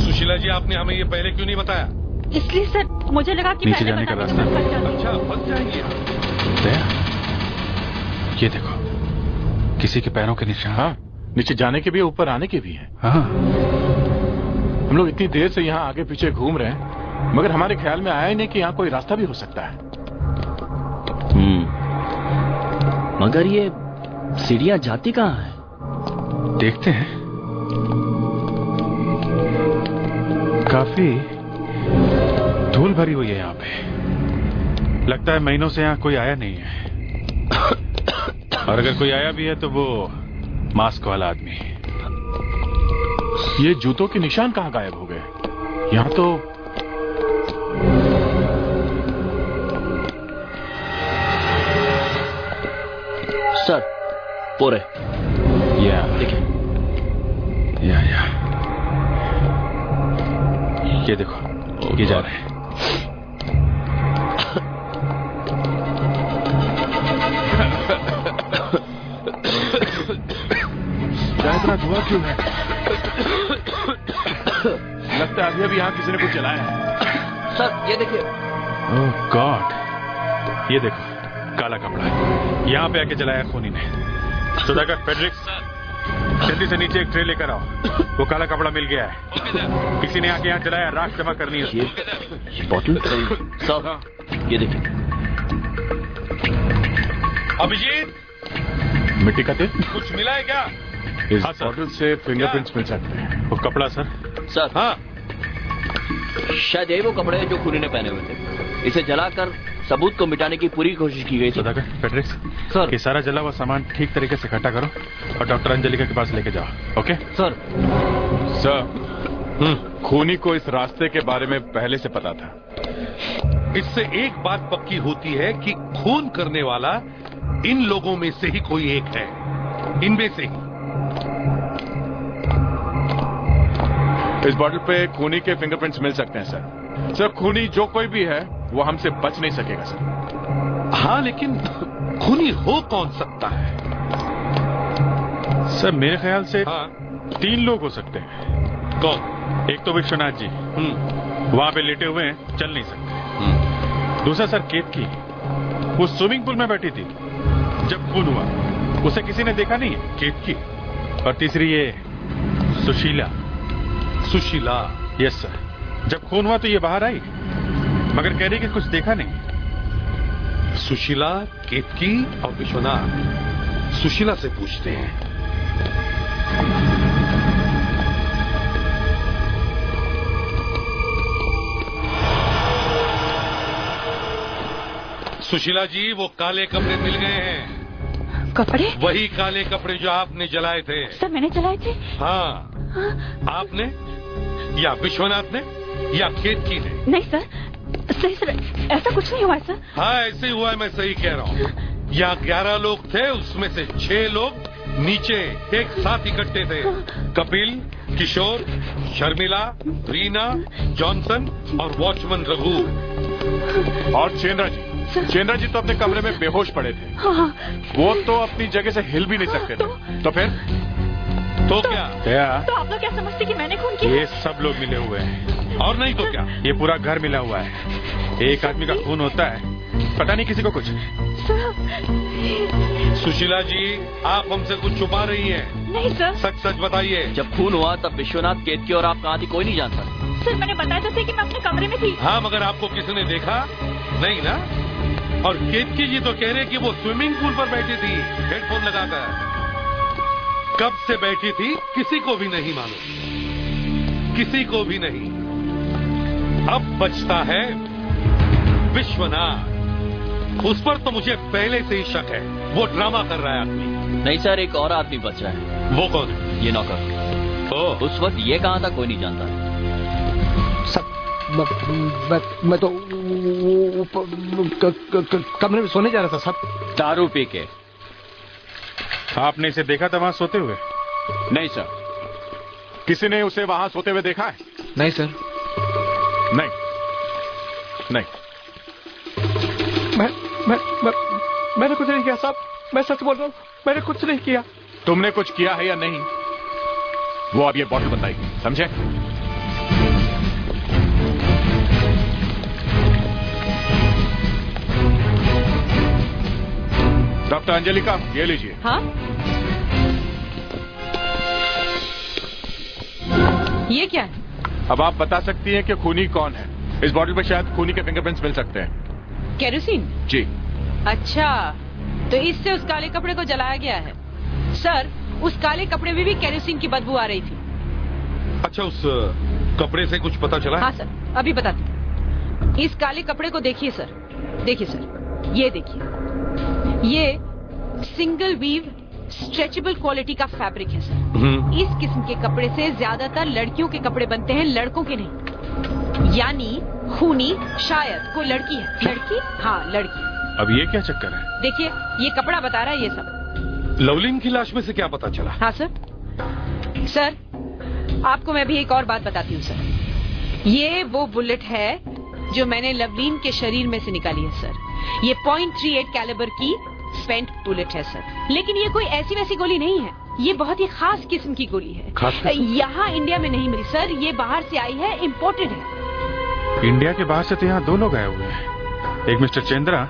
सुशीला जी, आपने हमें ये पहले क्यों नहीं बताया? इसलिए सर मुझे लगा कि नीचे पहले जाने का बता रास्ता। दें तो फंस जाते। अच्छा, फंस जाएंगे आप। ये देखो, किसी के पैरों के निशान। हाँ, नीचे जाने के भी है, ऊपर आने के भी है। हाँ, हम लोग इतनी देर से यहाँ आगे पीछे घूम रहे हैं, मगर हमारे ख्याल में आया ही नहीं कि यहाँ कोई रास्ता भी हो सकता है। मगर ये सीढ़ियां जाती कहाँ है? देखते हैं। काफी धूल भरी हुई है यहाँ पे। लगता है महीनों से यहाँ कोई आया नहीं है। और अगर कोई आया भी है तो वो मास्क वाला आदमी है। ये जूतों के निशान कहाँ गायब हो गए? यहाँ तो सर, पोरे। या देखिए, या ये देखो, ये जा रहे हैं। क्या इतना धुआं क्यों है? लगता है अभी अभी यहाँ किसी ने कुछ जलाया है। सर ये देखिए। ओह गॉड, ये देखो, काला कपड़ा है। यहाँ पे आके जलाया खूनी ने। सुधाकर, फेडरिक्स, जल्दी से नीचे एक ट्रे लेकर आओ। वो काला कपड़ा मिल गया है। किसी ने आके यहाँ जलाया, राख जमा करनी है। ये बॉटल सर, ये देखिए। अभिजीत, मिट्टी का तेल कुछ मिला है क्या? इस हाँ, सर। बॉटल से फिंगरप्रिंट्स मिल सकते हैं। वो कपड़ा सर। सर, हाँ, शायद यही वो कपड़े हैं जो खूनी ने पहने हुए थे। इसे जलाकर सबूत को मिटाने की पूरी कोशिश की गई थी। सुधाकर, फेडरिक्स, सर। ये सारा जला हुआ सामान ठीक तरीके से इकट्ठा करो और डॉक्टर अंजलिका के पास लेके जाओ। Okay sir. सर, खूनी को इस रास्ते के बारे में पहले से पता था। इससे एक बात पक्की होती है कि खून करने वाला इन लोगों में से ही कोई एक है, इनमें से ही। इस बॉटल पे खूनी के फिंगरप्रिंट्स मिल सकते हैं सर। सर, खूनी जो कोई भी है वो हमसे बच नहीं सकेगा सर। हाँ, लेकिन खूनी हो कौन सकता है? सर, मेरे ख्याल से हाँ, 3 लोग हो सकते हैं। कौन? एक तो विश्वनाथ जी, वहां पे लेटे हुए हैं, चल नहीं सकते। दूसरा सर, केतकी, वो स्विमिंग पूल में बैठी थी जब खून हुआ, उसे किसी ने देखा नहीं है। केतकी। और तीसरी ये सुशीला। सुशीला। यस सर, जब खून हुआ तो ये बाहर आई, मगर कह रही कि कुछ देखा नहीं। सुशीला, केतकी और विश्वनाथ। सुशीला से पूछते हैं। सुशीला जी, वो काले कपड़े मिल गए हैं। कपड़े? वही काले कपड़े जो आपने जलाए थे। सर मैंने जलाए थे? हाँ, आपने या विश्वनाथ ने या केतकी ने? नहीं सर, सही सर, ऐसा कुछ नहीं हुआ है सर। हाँ, ऐसे ही हुआ है, मैं सही कह रहा हूँ। यहाँ 11 लोग थे, उसमें से 6 लोग नीचे एक साथ इकट्ठे थे। कपिल, किशोर, शर्मिला, रीना, जॉनसन और वॉचमैन रघु। और चेंद्रा जी तो अपने कमरे में बेहोश पड़े थे। हाँ। वो तो अपनी जगह से हिल भी नहीं सकते थे। तो फिर? तो क्या? तो आप लोग क्या समझते कि मैंने खून किया? ये सब लोग मिले हुए हैं। और नहीं तो क्या? ये पूरा घर मिला हुआ है। एक आदमी का खून होता है, पता नहीं किसी को कुछ। सुशीला जी, आप हमसे कुछ छुपा रही हैं। नहीं सर। सच सच बताइए। जब खून हुआ तब विश्वनाथ, केतकी और आप कहाँ थी कोई नहीं जानता। सर मैंने बताया तो थे कि मैं अपने कमरे में थी। हाँ, मगर आपको किसी ने देखा नहीं ना? और केतकी जी तो कह रहे कि वो स्विमिंग पूल पर बैठी थी हेडफोन लगाकर। कब से बैठी थी किसी को भी नहीं मालूम, किसी को भी नहीं। अब बचता है विश्वनाथ। उस पर तो मुझे पहले से ही शक है, वो ड्रामा कर रहा है आदमी। नहीं सर, एक और आदमी बच रहा है। वो कौन है? ये नौकर। उस वक्त ये कहाँ था कोई नहीं जानता। मैं तो कमरे में सोने जा रहा था साहब। दारू पी के? आपने इसे देखा था वहां सोते हुए? नहीं सर। किसी ने उसे वहां सोते हुए देखा है? नहीं सर। नहीं नहीं। मैंने कुछ नहीं किया साहब, मैं सच बोल रहा हूँ, मैंने कुछ नहीं किया। तुमने कुछ किया है या नहीं, वो अब ये बॉटल बताएगी, समझे? डॉक्टर अंजलिका, ये लीजिए। हाँ, ये क्या है? अब आप बता सकती हैं कि खूनी कौन है? इस बॉटल पे शायद खूनी के फिंगरप्रिंट्स मिल सकते हैं। केरोसिन? जी। अच्छा, तो इससे उस काले कपड़े को जलाया गया है। सर, उस काले कपड़े में भी केरोसिन की बदबू आ रही थी। अच्छा, उस कपड़े से कुछ पता चला? हाँ सर, अभी बताती हूँ। इस काले कपड़े को देखिए सर, देखिए सर, ये देखिए, ये सिंगल वीव स्ट्रेचेबल क्वालिटी का फैब्रिक है सर। इस किस्म के कपड़े से ज्यादातर लड़कियों के कपड़े बनते हैं, लड़कों के नहीं। यानी खूनी शायद कोई लड़की है। लड़की? हाँ, लड़की। अब ये क्या चक्कर है? देखिए, ये कपड़ा बता रहा है ये सब। लवलीन की लाश में से क्या पता चला? हाँ सर। सर, आपको मैं भी एक और बात बताती हूँ सर। ये वो बुलेट है जो मैंने लवलीन के शरीर में से निकाली है सर। ये .38 कैलिबर की स्पेंट बुलेट है सर। लेकिन ये कोई ऐसी वैसी गोली नहीं है, ये बहुत ही खास किस्म की गोली है। यहाँ इंडिया में नहीं मिली सर, ये बाहर से आई है, इम्पोर्टेड है। इंडिया के बाहर से तो यहाँ 2 लोग आए हुए हैं, एक मिस्टर चेंद्रा,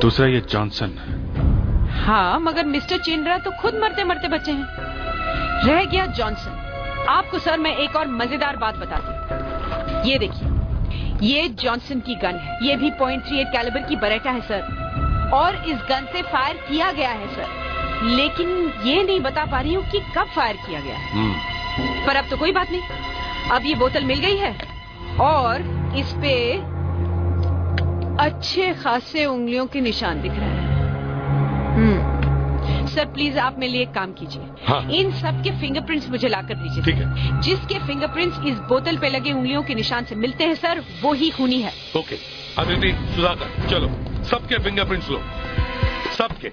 दूसरा ये जॉनसन। हाँ, मगर मिस्टर चेंद्रा तो खुद मरते मरते बचे हैं। रह गया जॉनसन। आपको सर मैं एक और मजेदार बात बताती हूँ। ये देखिए, ये जॉनसन की गन है, ये भी .38 कैलिबर की बरेटा है सर, और इस गन से फायर किया गया है सर। लेकिन ये नहीं बता पा रही हूँ कि कब फायर किया गया है। पर अब तो कोई बात नहीं, अब ये बोतल मिल गई है और इस पे अच्छे खासे उंगलियों के निशान दिख रहे हैं। सर प्लीज आप मेरे लिए एक काम कीजिए। हाँ। इन सब के फिंगरप्रिंट्स मुझे लाकर दीजिए। ठीक है। जिसके फिंगरप्रिंट्स इस बोतल पे लगे उंगलियों के निशान से मिलते हैं सर, वो ही खूनी है। ओके, अदिति, सुधाकर, चलो सबके फिंगरप्रिंट्स लो, सबके।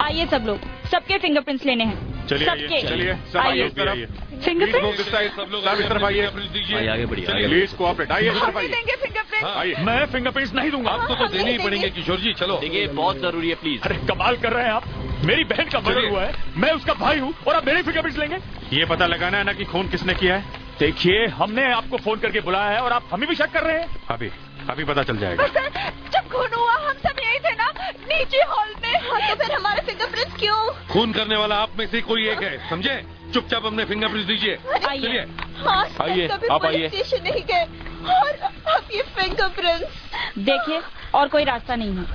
आइए सब लोग, सबके फिंगरप्रिंट्स लेने हैं। चलिए सबके। चलिए, सब आइए। आइए इस तरफ। फिंगरप्रिंट्स? सब लोग इस तरफ आइए। आइए, आगे बढ़िए, आगे प्लीज कोऑपरेट, आइए इस तरफ आइए। देंगे फिंगरप्रिंट। आइए। मैं फिंगरप्रिंट्स नहीं दूंगा। आपको तो देने ही पड़ेंगे किशोर जी, चलो। देखिए, बहुत जरूरी है, प्लीज। अरे कमाल कर रहे हैं आप, मेरी बहन का मर्डर हुआ है, मैं उसका भाई हूँ और आप मेरे फिंगरप्रिंट्स लेंगे? ये पता लगाना है ना कि खून किसने किया है। देखिए, हमने आपको फोन करके बुलाया है और आप हमें भी शक कर रहे हैं। अभी पता चल जाएगा। जब खून हुआ हम सब यही थे ना, नीचे हॉल में। हाँ, तो फिर हमारे फिंगरप्रिंट्स क्यों? खून करने वाला आप में से कोई एक है, समझे? चुपचाप अपने फिंगरप्रिंट्स दीजिए। चलिए। हाँ, आइए, कभी आप पुलिस आइए। स्टेशन नहीं गए और अब ये फिंगरप्रिंट्स। देखिए, और कोई रास्ता नहीं है।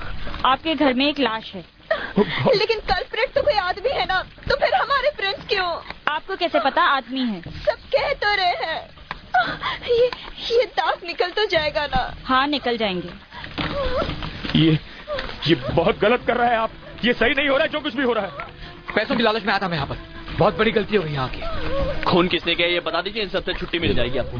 आपके घर में एक लाश है। लेकिन कल्प्रिट तो कोई आदमी है ना, तो फिर हमारे प्रिंट्स क्यों? आपको कैसे पता आदमी है? सब कह तो रहे हैं। ये दाग निकल तो जाएगा ना? हाँ, निकल जाएंगे। ये बहुत गलत कर रहे हैं आप, ये सही नहीं हो रहा है जो कुछ भी हो रहा है। पैसों की लालच में आता मैं यहाँ पर, बहुत बड़ी गलती हो गई यहाँ की। खून किसने किया ये बता दीजिए, इन सबसे छुट्टी मिल जाएगी आपको।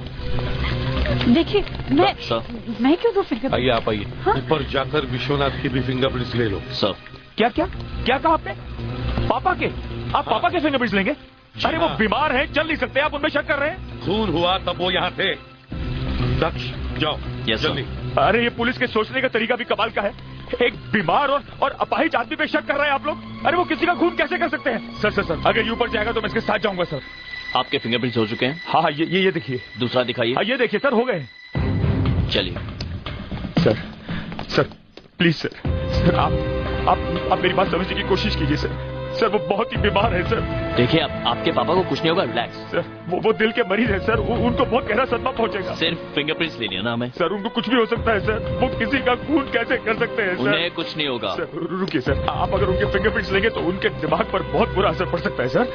देखिए, मैं क्यों दूं फिंगरप्रिंट? आइए, आप आइए। ऊपर जाकर विश्वनाथ की भी फिंगरप्रिंट्स ले लो। सर, क्या कहा आपने? पापा के? आप पापा के फिंगरप्रिंट्स लेंगे? अरे वो बीमार हैं, चल नहीं सकते, आप उनमें शक कर रहे हैं? खून हुआ तब वो यहाँ थे। दक्ष, जाओ जल्दी। अरे ये पुलिस के सोचने का तरीका भी कमाल का है। एक बीमार और अपाहिज आदमी पे शक कर रहे हैं आप लोग। अरे वो किसी का खून कैसे कर सकते हैं? सर, अगर ये ऊपर जाएगा तो मैं इसके साथ जाऊंगा सर। आपके फिंगरप्रिंट्स हो चुके हैं? हाँ, ये देखिए। दूसरा दिखाइए। हाँ, ये देखिए सर, हो गए। चलिए। सर प्लीज सर, आप मेरी बात समझने की कोशिश कीजिए सर, वो बहुत ही बीमार है सर। देखिए, आपके पापा को कुछ नहीं होगा, रिलैक्स। सर वो दिल के मरीज है सर, उनको बहुत गहरा सदमा पहुंचेगा। सिर्फ फिंगरप्रिंट्स ले लिया ना हमें? सर उनको कुछ भी हो सकता है सर, वो किसी का खून कैसे कर सकते हैं सर? उन्हें कुछ नहीं होगा। सर रुकिए सर, आप अगर उनके फिंगरप्रिंट्स लेंगे तो उनके दिमाग पर बहुत बुरा असर पड़ सकता है सर।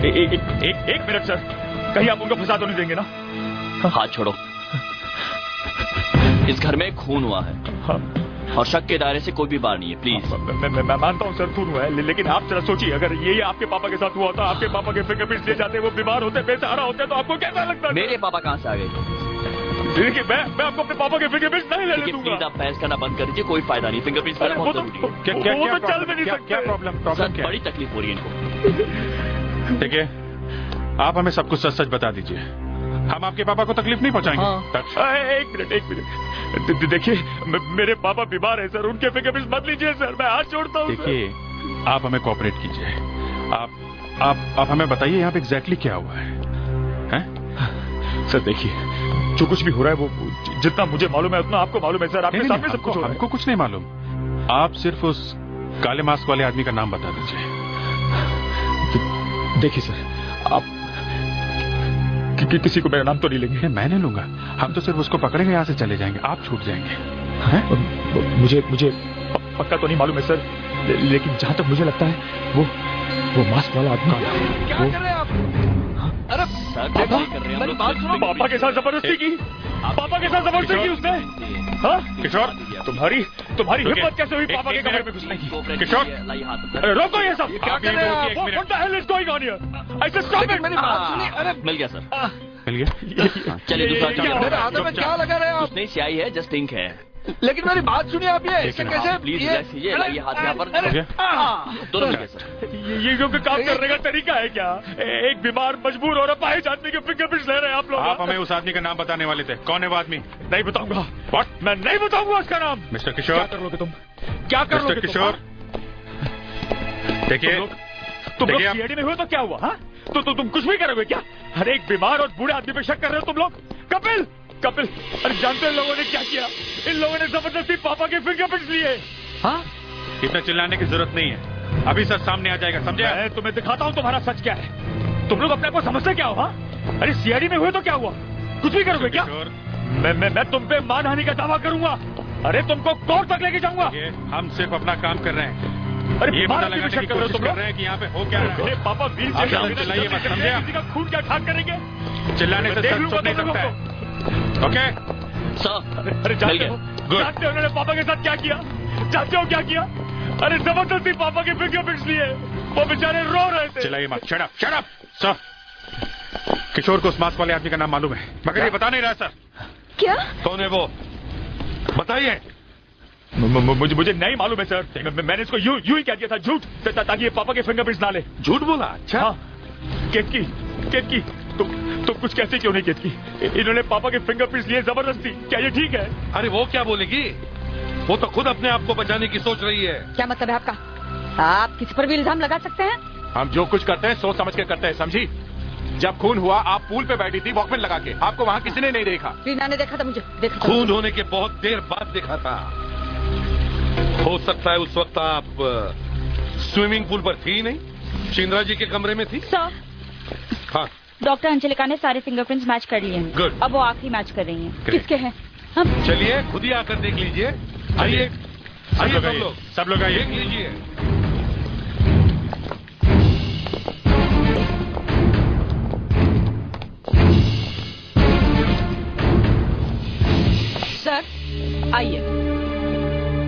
एक मिनट सर, कहीं आप उनको फंसा तो नहीं देंगे ना? हाथ छोड़ो। इस घर में खून हुआ है। हाँ। और शक के दायरे से कोई भी बाहर नहीं है, प्लीज। मैं मानता हूँ सर खून हुआ है, लेकिन आप जरा सोचिए, अगर ये आपके पापा के साथ हुआ होता, आपके पापा के फिंगरप्रिंट्स ले जाते, वो बीमार होते, बेसहारा होते, तो आपको कैसा लगता? मेरे पापा कहाँ से आ गए? देखिए मैं आपको अपने पापा के फिंगरप्रिंट्स नहीं लेने दूंगा। प्लीज आप बहस करना बंद कर दीजिए, कोई फायदा नहीं। फिंगरप्रिंट्स मेरा बहुत जरूरी है। क्या प्रॉब्लम सर, बड़ी तकलीफ हो रही है इनको। देखिए, आप हमें सब कुछ सच सच बता दीजिए, हम आपके पापा को तकलीफ नहीं पहुंचाएंगे। एक मिनट देखिए, मेरे पापा बीमार है सर, उनके फिंगरप्रिंट्स मत लीजिए सर, मैं हाथ जोड़ता हूँ। देखिए, आप हमें कोऑपरेट कीजिए, आप हमें बताइए यहाँ पे एग्जैक्टली क्या हुआ है? सर देखिए, जो कुछ भी हो रहा है वो जितना मुझे मालूम है उतना आपको मालूम है सर, आपके सामने सब कुछ हो रहा है। हमको कुछ नहीं मालूम, आप सिर्फ उस काले मास्क वाले आदमी का नाम बता दीजिए। देखिए सर, आप किसी को मेरा नाम तो नहीं लेंगे? मैं नहीं लूंगा, हम तो सिर्फ उसको पकड़ेंगे, यहाँ से चले जाएंगे, आप छूट जाएंगे। मुझे पक्का तो नहीं मालूम है सर, लेकिन जहाँ तक मुझे लगता है वो मास्क वाला आदमी। क्या कर रहे हैं आप? अरे मेरी बात सुनो, पापा के साथ जबरदस्ती की, पापा के साथ जबरदस्ती की उसने। हाँ किशोर, तुम्हारी हिम्मत कैसे हुई पापा के कमरे में घुसने की? किशोर, रोको ये सब, क्या कर रहे हैं आप? What the hell is going on here? I said stop it. मेरी बात सुनिए। अरे मिल गया सर, मिल गया। चलिए दूसरा मेरे हाथों में क्या लगा रहे हैं आप? नहीं, स्याही है, जस्ट इंक है। लेकिन मेरी बात सुनिए आप, ये ऐसे कैसे? प्लीज रिलैक्स कीजिए, लाइए हाथ यहाँ पर। दोनों मिल गए सर। ये जो काम करने का तरीका है क्या? एक बीमार मजबूर और अपाहिज आदमी के फिंगरप्रिंट्स ले रहे हैं आप लोग। आप हमें उस आदमी का नाम बताने वाले थे, कौन है वो आदमी? नहीं बताऊंगा। What? मैं नहीं बताऊंगा उसका नाम। मिस्टर किशोर, क्या कर लोगे तुम? क्या कर लोगे तुम? किशोर, देखिए, तुम लोग सीआईडी में हुए तो क्या हुआ? हाँ, तो तुम कुछ भी करोगे क्या? हर एक बीमार और बूढ़े आदमी पे शक कर रहे हो तुम लोग? कपिल, अरे जानते हैं लोगों ने क्या किया? इन लोगों ने जबरदस्ती पापा के फिंगरप्रिंट्स लिए। हाँ, इतना चिल्लाने की जरूरत नहीं है, अभी सच सामने आ जाएगा, समझे? मैं तुम्हें दिखाता हूँ तुम्हारा सच क्या है। तुम लोग अपने आप को समझते क्या हो? हाँ, अरे सीआईडी में हुए तो क्या हुआ? कुछ भी करोगे क्या? मैं तुम पे मानहानि का दावा करूंगा। अरे तुमको कोर्ट तक लेके जाऊंगा। हम सिर्फ अपना काम कर रहे हैं। अरे ये पता लगाने की कोशिश कर रहे हैं कि यहाँ पे हो क्या रहा है। अरे पापा वीर चिल्लाइए मत, समझे? किसी का खून क्या खाक करेंगे? चिल्लाने से सब नहीं सकता है। ओके सर, अरे जानते हो उन्होंने पापा के साथ क्या किया? जानते हो क्या किया? अरे जबरदस्ती पापा के फिंगरप्रिंट्स लिए, वो बेचारे रो रहे थे। चिल्लाइए मत, शट अप सर। किशोर को उस मास्क वाले आदमी का नाम मालूम है, मगर ये बता नहीं रहा सर। क्या? कौन है वो, बताइए। मुझे नहीं मालूम है सर, मैंने इसको यूं ही कह दिया था, झूठ, ताकि ये पापा के फिंगरप्रिंट्स ना ले। झूठ बोला? अच्छा। हाँ, केतकी तुम कुछ कहते क्यों नहीं केतकी? इन्होंने पापा के फिंगरप्रिंट्स लिए जबरदस्ती, क्या ये ठीक है? अरे वो क्या बोलेगी, वो तो खुद अपने आप को बचाने की सोच रही है। क्या मतलब है आपका? आप किसी पर भी इल्जाम लगा सकते हैं? हम जो कुछ करते हैं सोच समझ के करते हैं, समझी? जब खून हुआ आप पूल पे बैठी थी वॉकमैन लगा के, आपको वहाँ किसी ने नहीं देखा? रीना ने देखा था मुझे, देखा था। खून होने के बहुत देर बाद देखा था। हो सकता है उस वक्त आप स्विमिंग पूल पर थी नहीं, चिंद्रा जी के कमरे में थी। सर, हाँ, डॉक्टर अंजलिका ने सारे फिंगरप्रिंट्स मैच कर लिए हैं। गुड। अब वो आखिरी मैच कर रही हैं। किसके हैं? हम चलिए खुद ही आकर देख लीजिए। आइए सब लोग आइए, देख लीजिए। सर आइए,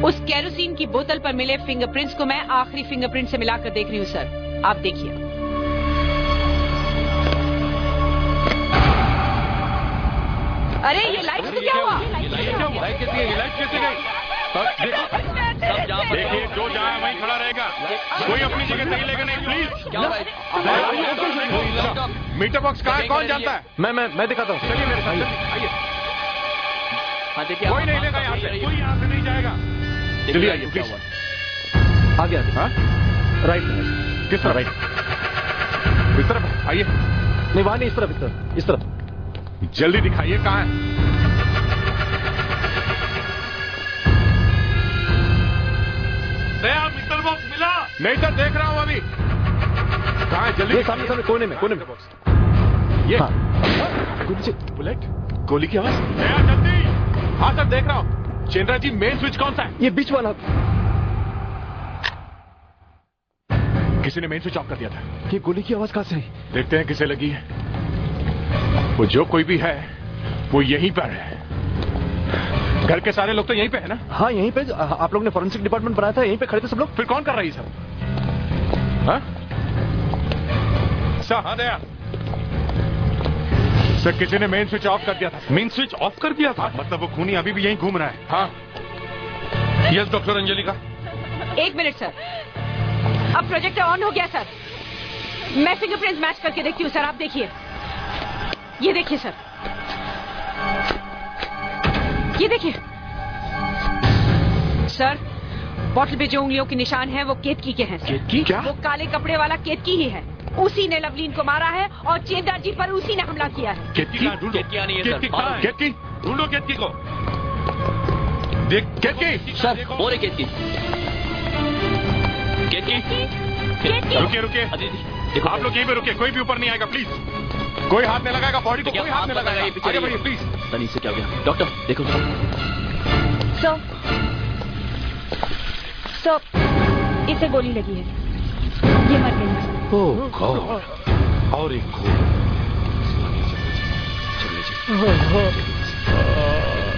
उस केरोसिन की बोतल पर मिले फिंगरप्रिंट्स को मैं आखिरी फिंगरप्रिंट से मिलाकर देख रही हूँ सर, आप देखिए। अरे ये लाइट तो क्या हुआ? लाइट कैसे गई? देखिए, जो जहाँ वहीं खड़ा रहेगा, कोई अपनी जगह नहीं लेगा, नहीं प्लीज। मीटर बॉक्स कहाँ है, कौन जानता है? मैं दिखाता हूँ। चलिए मेरे साथ, आइए। कोई नहीं लेगा यहाँ से, कोई यहाँ से नहीं जाएगा। चलिए आइए प्लीज। आगे हाँ, राइट। किस तरफ? राइट, इस तरफ आइए। नहीं वहाँ नहीं, इस तरफ। जल्दी दिखाइए कहाँ है। नया मीटर बॉक्स मिला? नहीं सर, देख रहा हूँ अभी। कहाँ है? जल्दी सामने कोने में। ये बुलेट, गोली की आवाज। नया जल्दी। हाँ सर, देख रहा हूँ। चिंद्रा जी, मेन स्विच कौन सा है? ये बीच वाला। किसी ने मेन स्विच ऑफ कर दिया था। ये गोली की आवाज कहाँ से आई? देखते हैं किसे लगी है। वो जो कोई भी है वो यहीं पर है। घर के सारे लोग तो यहीं पे है ना? हाँ यहीं पे, आप लोग ने फॉरेंसिक डिपार्टमेंट बनाया था, यहीं पे खड़े थे सब लोग। फिर कौन कर रही सब? हाँ सर, हाँ दया सर, किसी ने मेन स्विच ऑफ कर दिया था। मेन स्विच ऑफ कर दिया था? मतलब वो खूनी अभी भी यहीं घूम रहा है? हाँ। Yes doctor Anjalika. 1 minute sir, अब प्रोजेक्टर ऑन हो गया सर। मैं फिंगरप्रिंट्स मैच करके देखती हूँ सर, आप देखिए। ये देखिए सर, ये देखिए सर, बॉटल पे जो उंगलियों के निशान हैं वो केतकी के हैं। केतकी? क्या? वो काले कपड़े वाला केतकी ही है। उसी ने लवलीन को मारा है और चेंदा जी पर उसी ने हमला किया है। केतकी कहाँ? ढूंढो। केतकी नहीं है केतकी सर। कहाँ है? केतकी ढूंढो, केतकी को देख। केतकी सर, हो रही केतकी। केतकी रुकिए रुकिए, देखो आप लोग यहीं पे रुकिए, कोई भी ऊपर नहीं आएगा प्लीज। कोई हाथ नहीं लगाएगा बॉडी को, कोई हाथ नहीं लगाएगा। आगे बढ़िए प्लीज। तनी से क्या हो गया? डॉक्टर देखो सो इसे गोली लगी है, ये मर गई है। ओह गॉड, और एक खून।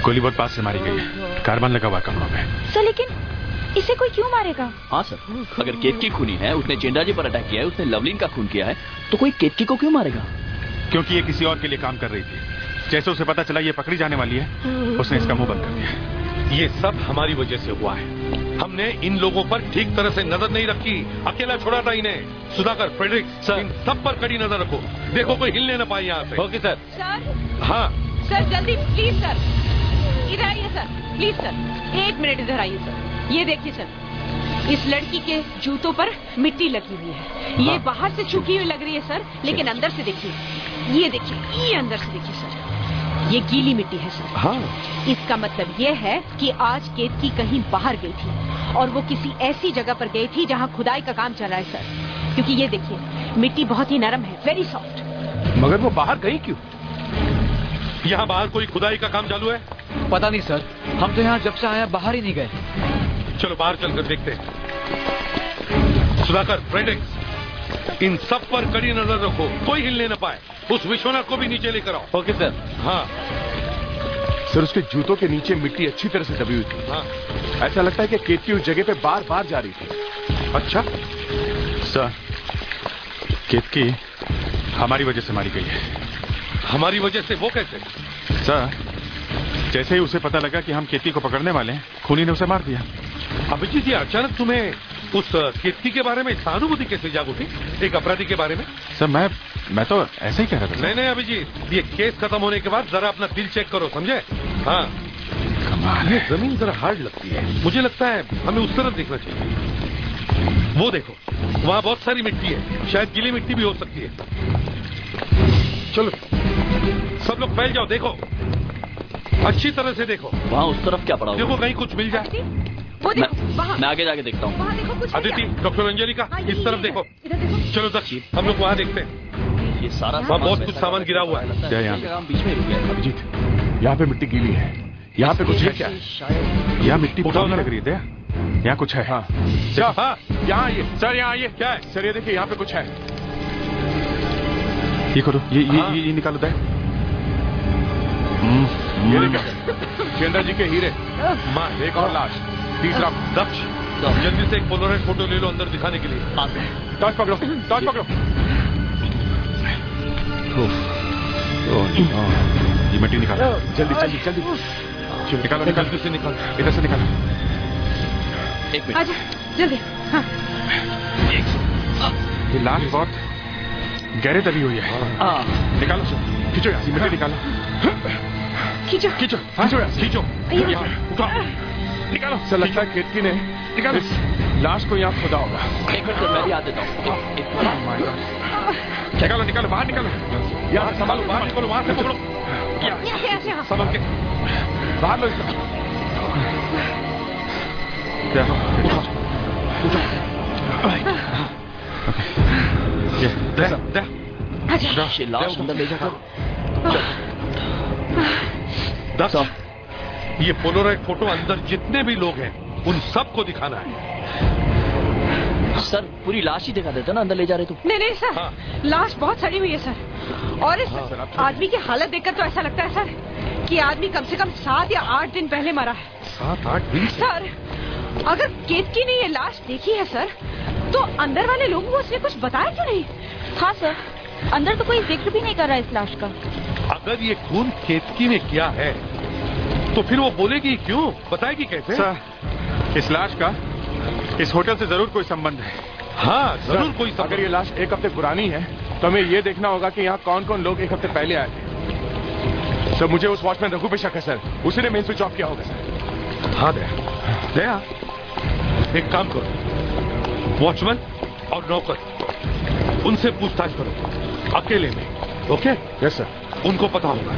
गोली बहुत पास से मारी गई है, कार्बन लगा हुआ कपड़ों पे। सर लेकिन इसे कोई क्यों मारेगा? हाँ सर, अगर केतकी खूनी है, उसने चेंदा जी पर अटैक किया है, उसने लवलीन का खून किया है, तो कोई केतकी को क्यों मारेगा? क्योंकि ये किसी और के लिए काम कर रही थी। जैसे उसे पता चला ये पकड़ी जाने वाली है, उसने इसका मुंह बंद कर दिया। ये सब हमारी वजह से हुआ है। हमने इन लोगों पर ठीक तरह से नजर नहीं रखी, अकेला छोड़ा था इन्हें। सुधाकर, फ्रेडरिक सर, इन सब पर कड़ी नजर रखो। देखो कोई हिलने न पाए यहाँ से। Okay sir. सर, हाँ सर जल्दी प्लीज सर, इधर आइए सर, प्लीज सर, 1 मिनट इधर आइए सर। ये देखिए सर, इस लड़की के जूतों पर मिट्टी लगी हुई है। ये बाहर से सूखी हुई लग रही है सर, लेकिन अंदर से देखिए, ये देखिए, ये अंदर से देखिए सर, ये गीली मिट्टी है सर। हाँ। इसका मतलब ये है कि आज केतकी कहीं बाहर गई थी और वो किसी ऐसी जगह पर गई थी जहाँ खुदाई का काम चल रहा है सर। क्योंकि ये देखिए, मिट्टी बहुत ही नरम है, वेरी सॉफ्ट। मगर वो बाहर गई क्यों? यहाँ बाहर कोई खुदाई का काम चालू है? पता नहीं सर, हम तो यहाँ जब से आए बाहर ही नहीं गए। चलो बाहर चलकर देखते हैं। सुधाकर, फ्रेडरिक, इन सब पर कड़ी नजर रखो, कोई हिलने न पाए। उस विश्वनाथ को भी नीचे लेकर आओ। Okay sir. हाँ सर, उसके जूतों के नीचे मिट्टी अच्छी तरह से दबी हुई थी। हाँ, ऐसा लगता है कि केतकी उस जगह पे बार बार जा रही थी। अच्छा सर, केतकी हमारी वजह से मारी गई है। हमारी वजह से? वो कैसे? सर, जैसे ही उसे पता लगा कि हम केतकी को पकड़ने वाले हैं, खूनी ने उसे मार दिया। अभिजीत, ये अचानक तुम्हें उस केतकी के बारे में सहानुभूति कैसे जाग उठी, एक अपराधी के बारे में? सर मैं तो ऐसे ही कह रहा था। नहीं नहीं अभिजीत, ये केस खत्म होने के बाद जरा अपना दिल चेक करो, समझे? हाँ। कमाल ये है। जमीन जरा हार्ड लगती है, मुझे लगता है हमें उस तरफ देखना चाहिए। वो देखो, वहाँ बहुत सारी मिट्टी है, शायद गीली मिट्टी भी हो सकती है। चलो सब लोग फैल जाओ, देखो अच्छी तरह से देखो। वहाँ उस तरफ क्या पड़ा हुआ? देखो कहीं कुछ मिल जाए। वो देखो वहाँ, मैं आगे जाके देखता हूँ। वहाँ देखो कुछ मिल अदिति, गया। डॉक्टर अंजलिका, इस तरफ देखो। इधर देखो। चलो दक्षी, हम लोग वहाँ देखते हैं। ये सारा वहाँ बहुत कुछ सामान गिरा हुआ है। क्या यहाँ? जगह हम बीच में रुक गए। अभिजीत, यहाँ पे मिट्टी गीली है, यहाँ पे कुछ है क्या? यहाँ मिट्टी उठाओ उठाने जरा। लग रही है। यहाँ कुछ है। हाँ हाँ, यहाँ आइए सर, यहाँ आइए। क्या है सर? ये देखिए, यहाँ पे कुछ है। ये करो, हाँ। ये निकालो दे। ये देखिए, चेंद्रा जी के हीरे। माँ एक और लाश, तीसरा। दक्ष, जल्दी से एक पोलराइड फोटो ले लो अंदर दिखाने के लिए। टॉर्च पकड़ो, टॉर्च पकड़ो। ये मिट्टी निकालो। जल्दी जल्दी जल्दी। निकालो जल्दी से निकाल। इधर से निकालो। एक मिनट। आजा जल्दी। हाँ ये लाश बहुत गहरे दबी हुई है। निकालो, खींचो यहाँ से, मिट्टी निकालो। खींचो खींचो, खींचो, यहाँ उठाओ, निकालो। सर, लगता है केतकी ने निकालो। इस लाश को यहाँ खोदा होगा। एक मिनट सर, मैं भी आ देता हूँ। निकालो निकालो, बाहर निकालो। यहाँ संभालो, बाहर निकलो, वहां से पकड़ो। यहाँ से यहाँ से। हाँ। संभल के बाहर लो इसको। क्या? ये दे, ये लाश अंदर ले जाकर दक्ष, ये पोलराइड फोटो अंदर जितने भी लोग हैं उन सबको दिखाना है। सर, पूरी लाश ही दिखा देते ना, अंदर ले जा रहे तो। नहीं नहीं सर, हाँ। लाश बहुत सड़ी हुई है सर। और इस आदमी की हालत देखकर तो ऐसा लगता है सर ये आदमी कम से कम 7 या 8 दिन पहले मरा है। 7-8 दिन? सर, अगर केतकी ने ये लाश देखी है सर, तो अंदर वाले लोगों को उसने कुछ बताया क्यों नहीं? हाँ सर, अंदर तो कोई जिक्र भी नहीं कर रहा इस लाश का। अगर ये खून केतकी ने किया है तो फिर वो बोलेगी क्यों, बताएगी कैसे? सर, इस लाश का इस होटल से जरूर कोई संबंध है। हाँ, जरूर कोई संबंध। अगर ये लाश 1 हफ्ते पुरानी है तो हमें ये देखना होगा कि यहाँ कौन कौन लोग 1 हफ्ते पहले आए थे। सर, मुझे उस वॉचमैन रघु पे शक है सर, उसी ने मेन स्विच ऑफ किया होगा सर। हाँ दया, एक काम करो, वॉचमैन और नौकर उनसे पूछताछ करो अकेले में। ओके? Yes sir. उनको पता होगा।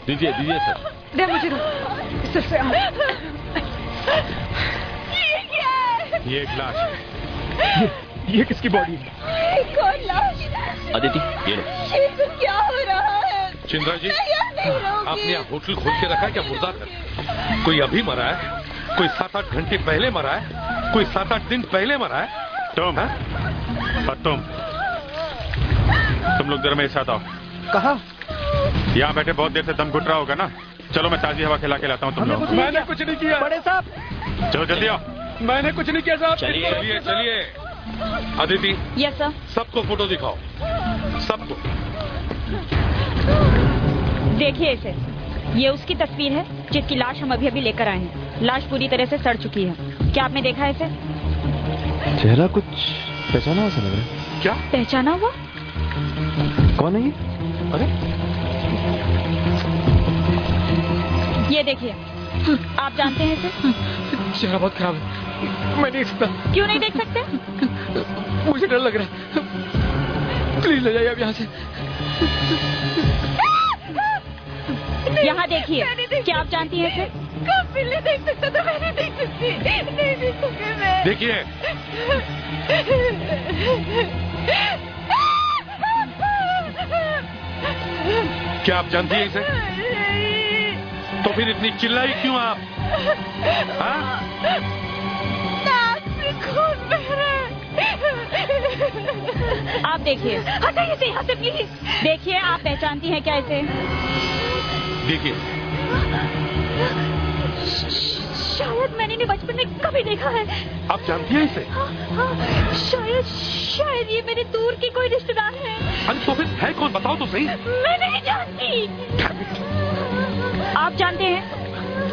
दीजिए सर। दे मुझे सर। ये एक लाश है। ये किसकी बॉडी है? कौन लाश? अदिति, ये लो। ये क्या हो रहा है? चिंद्रा जी, आपने यहाँ होटल खोल के रखा है क्या मुर्दा घर? कोई अभी मरा है, कोई 7-8 घंटे पहले मरा है, कोई 7-8 दिन पहले मरा है। तुम और तुम लोग जरा मेरे साथ आओ। कहाँ? यहाँ बैठे बहुत देर से दम घुट रहा होगा ना, चलो मैं ताजी हवा खिला के लाता हूँ तुम लोग। मैंने कुछ नहीं किया बड़े साहब। चलो जल्दी आओ। मैंने कुछ नहीं किया साहब। चलिए। Aditi, yes sir. सबको फोटो दिखाओ, सबको। देखिए इसे, ये उसकी तस्वीर है जिसकी लाश हम अभी अभी लेकर आए हैं। लाश पूरी तरह से सड़ चुकी है। क्या आपने देखा है इसे? चेहरा कुछ पहचाना हुआ लग रहा है। क्या पहचाना हुआ? कौन है ये? अरे ये देखिए, आप जानते हैं इसे? चेहरा बहुत खराब है, मैं नहीं सकता। क्यों नहीं देख सकते? मुझे डर लग रहा है, प्लीज ले जाइए अब यहाँ से। यहाँ देखिए, क्या आप जानती हैं इसे? कभी नहीं देख सकता तो मैं नहीं देख सकती, नहीं देख सकती मैं। देखिए, क्या आप जानती हैं इसे? तो फिर इतनी चिल्लाई क्यों आप? हाँ? नाक से खून बह रहा है। आप देखिए, हटाइए इसे यहाँ से प्लीज। देखिए, आप पहचानती हैं क्या इसे? देखिए, शायद मैंने भी बचपन में कभी देखा है। आप जानती हैं इसे? शायद ये मेरे दूर के कोई रिश्तेदार है। अरे तो फिर है कौन, बताओ तो सही। मैं नहीं जानती। आप जानते हैं?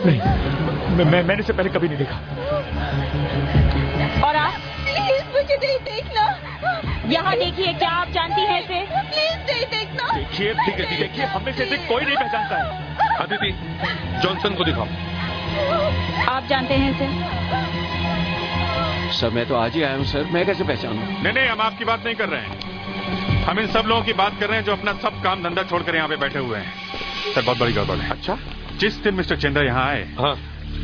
नहीं, मैंने इसे पहले कभी नहीं देखा। और आप? प्लीज मुझे नहीं देखना। यहाँ देखिए, क्या आप जानती हैं इसे? प्लीज नहीं देखना। देखिए, देखिए, हमें से कोई नहीं पहचानता है। अदिति, जॉनसन को दिखाओ। आप जानते हैं इसे? सर, मैं तो आज ही आया हूँ सर, मैं कैसे पहचानूं? नहीं, हम आपकी बात नहीं कर रहे हैं। हम इन सब लोगों की बात कर रहे हैं जो अपना सब काम धंधा छोड़कर यहाँ पे बैठे हुए हैं। सर, बहुत बड़ी गड़बड़ है। अच्छा? जिस दिन मिस्टर चंद्रा यहाँ आए, हाँ,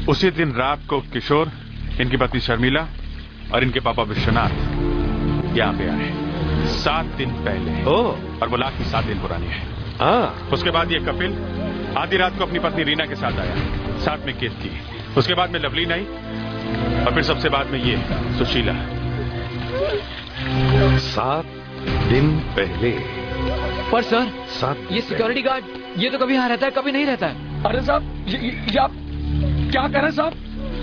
उसी दिन रात को किशोर, इनकी पत्नी शर्मिला और इनके पापा विश्वनाथ यहाँ पे आए 7 दिन पहले। और वो लाश भी 7 दिन पुरानी है। हाँ। उसके बाद ये कपिल आधी रात को अपनी पत्नी रीना के साथ आया, साथ में केतकी। उसके बाद में लवलीन आई और फिर सबसे बाद में ये सुशीला। 7 दिन पहले। पर सर, 7 ये सिक्योरिटी गार्ड, ये तो कभी यहाँ रहता है, कभी नहीं रहता है। अरे साहब, ये आप क्या कर रहे हैं साहब?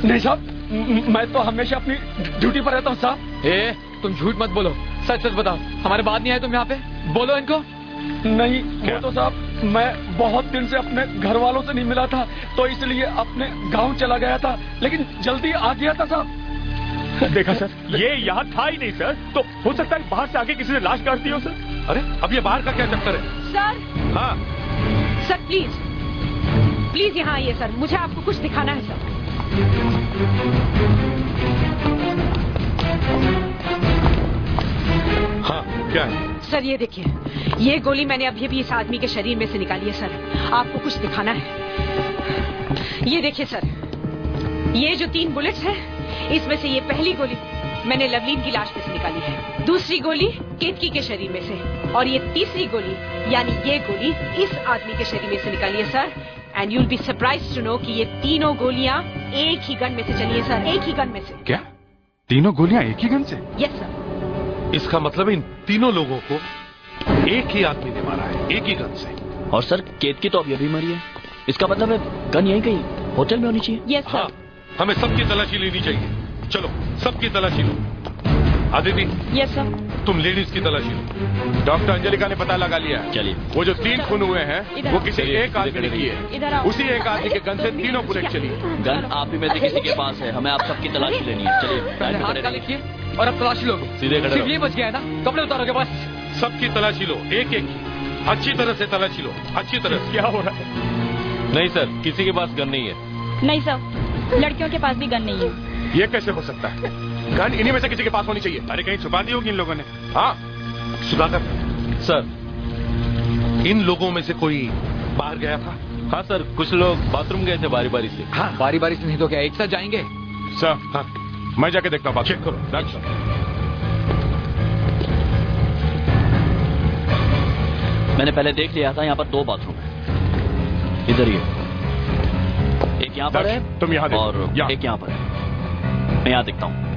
नहीं साहब, मैं तो हमेशा अपनी ड्यूटी पर रहता हूँ साहब। तुम झूठ मत बोलो, सच सच बताओ। हमारे बाद नहीं आए तुम यहाँ पे? बोलो इनको। नहीं, वो तो साहब मैं बहुत दिन से अपने घर वालों से नहीं मिला था, तो इसलिए अपने गांव चला गया था, लेकिन जल्दी आ गया था साहब। देखा सर, ये यहाँ था ही नहीं सर, तो हो सकता है बाहर से आके किसी ने लाश काट दी हो सर। अरे अब ये बाहर का क्या चक्कर है? सर। हाँ सर, प्लीज यहाँ आइए सर, मुझे आपको कुछ दिखाना है सर। हाँ, क्या है? सर, ये देखिए, ये गोली मैंने अभी अभी इस आदमी के शरीर में से निकाली है सर, आपको कुछ दिखाना है। ये देखिए सर, ये जो 3 बुलेट्स हैं, इसमें से ये पहली गोली मैंने लवलीन की लाश में से निकाली है, दूसरी गोली केतकी के शरीर में से, और ये तीसरी गोली यानी ये गोली इस आदमी के शरीर में से निकाली है sir. And you'll be surprised to know कि ये तीनों गोलियां एक ही गन में से चली है सर, एक ही गन में से। क्या? तीनों गोलियां एक ही गन से? Yes sir. इसका मतलब इन तीनों लोगों को एक ही आदमी ने मारा है, एक ही गन से। और सर केतकी तो अभी मरी है, इसका मतलब है गन यहीं कहीं होटल में होनी चाहिए। Yes sir. हाँ, हमें सबकी तलाशी लेनी चाहिए। चलो सबकी तलाशी लो। Aditi, yes sir. तुम लेडीज की तलाशी लो। डॉक्टर अंजलिका ने पता लगा लिया है। चलिए। वो जो 3 खून हुए हैं वो किसी एक आदमी ने किए इधर हैं। आओ। उसी एक आदमी के गन से 3 बुलेट चली। गन आप ही में से किसी के पास है, हमें आप सबकी तलाशी लेनी है। चलिए पहले लाइन हाथ पे का खड़े रहिए। लिखिए और अब तलाशी लो। सीधे खड़े सिर्फ रहो। ये बच गया है ना, कपड़े उतारोगे बस। सबकी तलाशी लो, एक एक अच्छी तरह से तलाशी लो, अच्छी तरह से। क्या हो रहा है? नहीं सर, किसी के पास गन नहीं है। नहीं सर, लड़कियों के पास भी गन नहीं है। ये कैसे हो सकता है? गन इन्हीं में से किसी के पास होनी चाहिए। अरे कहीं छुपा दी होगी इन लोगों ने। हाँ सुधाकर, सर। इन लोगों में से कोई बाहर गया था? हाँ सर, कुछ लोग बाथरूम गए थे बारी बारी से। हाँ, बारी बारी से नहीं तो क्या एक साथ जाएंगे? सर, हाँ, मैं जाके देखता हूँ। चेक करो। मैंने पहले देख लिया था, यहाँ पर 2 बाथरूम है। इधर ही है, एक यहाँ पर है तुम यहाँ देखो। और यहाँ। एक यहाँ पर है। मैं यहाँ देखता हूँ।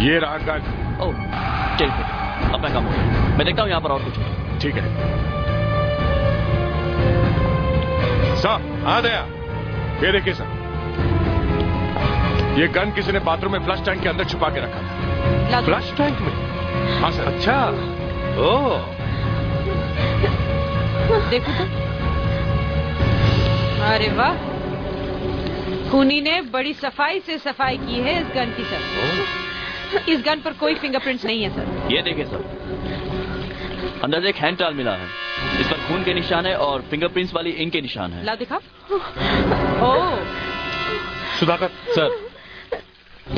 ये रहा गन। ओह चलिए, अपना काम हो गया। मैं देखता हूँ यहाँ पर और कुछ है। ठीक है सर, आ गया। ये देखिए सर, ये गन किसी ने बाथरूम में फ्लश टैंक के अंदर छुपा के रखा था। फ्लश टैंक में? हाँ सर। अच्छा, ओ देखो तो। अरे वाह, खूनी ने बड़ी सफाई से सफाई की है इस गन की सर। इस गन पर कोई फिंगरप्रिंट्स नहीं है सर। ये देखिए सर, अंदर से एक हैंड टाल मिला है। इस पर खून के निशान है और फिंगरप्रिंट्स वाली इंक के निशान है। ला दिखा। ओह सुधाकर सर,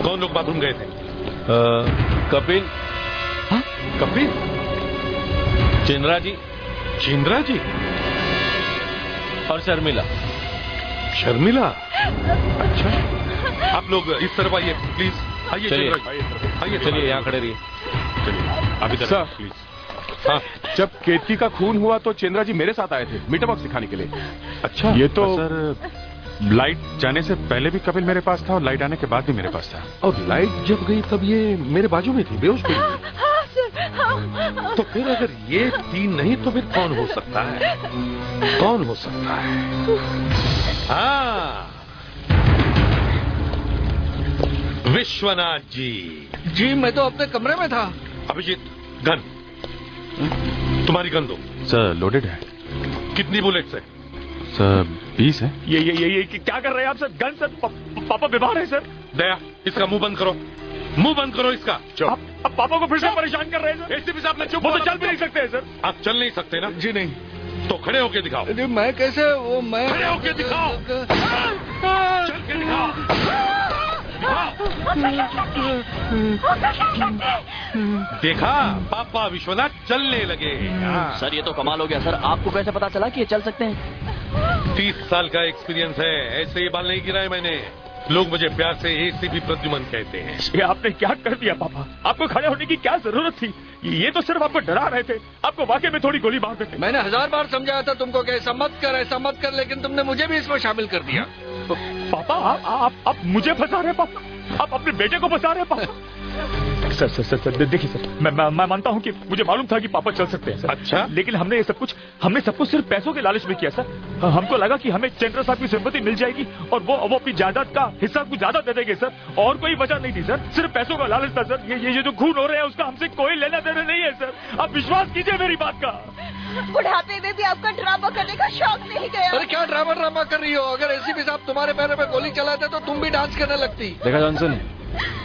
कौन लोग बाथरूम गए थे? कपिल। हाँ? कपिल? चिंद्रा जी। चिंद्रा जी और शर्मिला। शर्मिला? अच्छा, आप लोग इस तरफ आइए प्लीज। आइए चलिए, आइए, चलिए यहाँ खड़े रहिए। चलिए अभी तक सर, प्लीज। हाँ, जब केतकी का खून हुआ तो चंद्रा जी मेरे साथ आए थे मीटर बॉक्स सिखाने के लिए। अच्छा, ये तो सर लाइट जाने से पहले भी कपिल मेरे पास था और लाइट आने के बाद भी मेरे पास था। और लाइट जब गई तब ये मेरे बाजू में थी, बेहोश पड़ी थी। तो फिर अगर ये 3 नहीं तो फिर कौन हो सकता है? कौन हो सकता है? हाँ, विश्वनाथ जी। जी मैं तो अपने कमरे में था। अभिजीत, गन। तुम्हारी गन दो। सर लोडेड है। कितनी बुलेट्स है? सर 20 है। ये क्या कर रहे हैं आप सर? गन सर, पापा बीमार है सर। दया, इसका मुंह बंद करो, मुंह बंद करो इसका। आप पापा को फिर से परेशान कर रहे हैं सर। एसीपी साहब ने चुप। वो तो चल भी नहीं सकते हैं सर। आप चल नहीं सकते ना? जी नहीं। तो खड़े होके दिखाओ। जी मैं कैसे? वो मैं खड़े होके दिखाओ। चल के दिखाओ। देखा, पापा विश्वनाथ चलने लगे। सर ये तो कमाल हो गया सर, आपको कैसे पता चला कि ये चल सकते हैं? 30 साल का एक्सपीरियंस है, ऐसे ही बाल नहीं गिराए मैंने। लोग मुझे प्यार से एसीपी प्रद्युमन कहते हैं। ये आपने क्या कर दिया पापा? आपको खड़े होने की क्या जरूरत थी? ये तो सिर्फ आपको डरा रहे थे, आपको वाकई में थोड़ी गोली मार देते। मैंने 1000 बार समझाया था तुमको कि ऐसा मत कर, लेकिन तुमने मुझे भी इसमें शामिल कर दिया। पापा आप मुझे फंसा रहे पापा? आप अपने बेटे को फंसा रहे पापा? सर देखिए सर, मैं मानता हूँ कि मुझे मालूम था कि पापा चल सकते हैं सर। अच्छा, लेकिन हमने सब कुछ सिर्फ पैसों के लालच में किया सर। हमको लगा कि हमें चंद्रा साहब की सिंपैथी मिल जाएगी और वो अपनी जायदाद का हिस्सा कुछ ज्यादा दे देंगे सर। और कोई वजह नहीं थी सर, सिर्फ पैसों का लालच था सर। ये जो खून हो रहे हैं उसका हमसे कोई लेना देना नहीं है सर। आप विश्वास कीजिए मेरी बात का। बुढ़ापे में भी आपका ड्रामा करने का शौक नहीं गया। अरे क्या ड्रामा कर रही हो? अगर एसीपी साहब तुम्हारे पैरों में गोली चलाते तो तुम भी डांस करने लगती। देखा जॉनसन,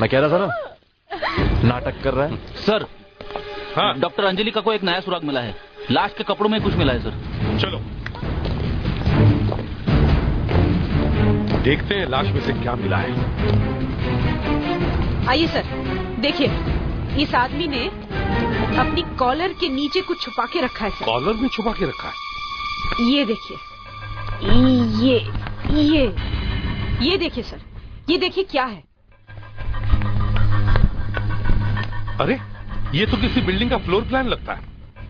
मैं कह रहा था ना, नाटक कर रहा है। सर, हाँ, डॉक्टर अंजलि का को एक नया सुराग मिला है। लाश के कपड़ों में कुछ मिला है सर। चलो देखते हैं लाश में से क्या मिला है। आइए सर, देखिए इस आदमी ने अपनी कॉलर के नीचे कुछ छुपा के रखा है सर। कॉलर में छुपा के रखा है? ये देखिए, ये देखिए सर, ये देखिए क्या है। अरे ये तो किसी बिल्डिंग का फ्लोर प्लान लगता है।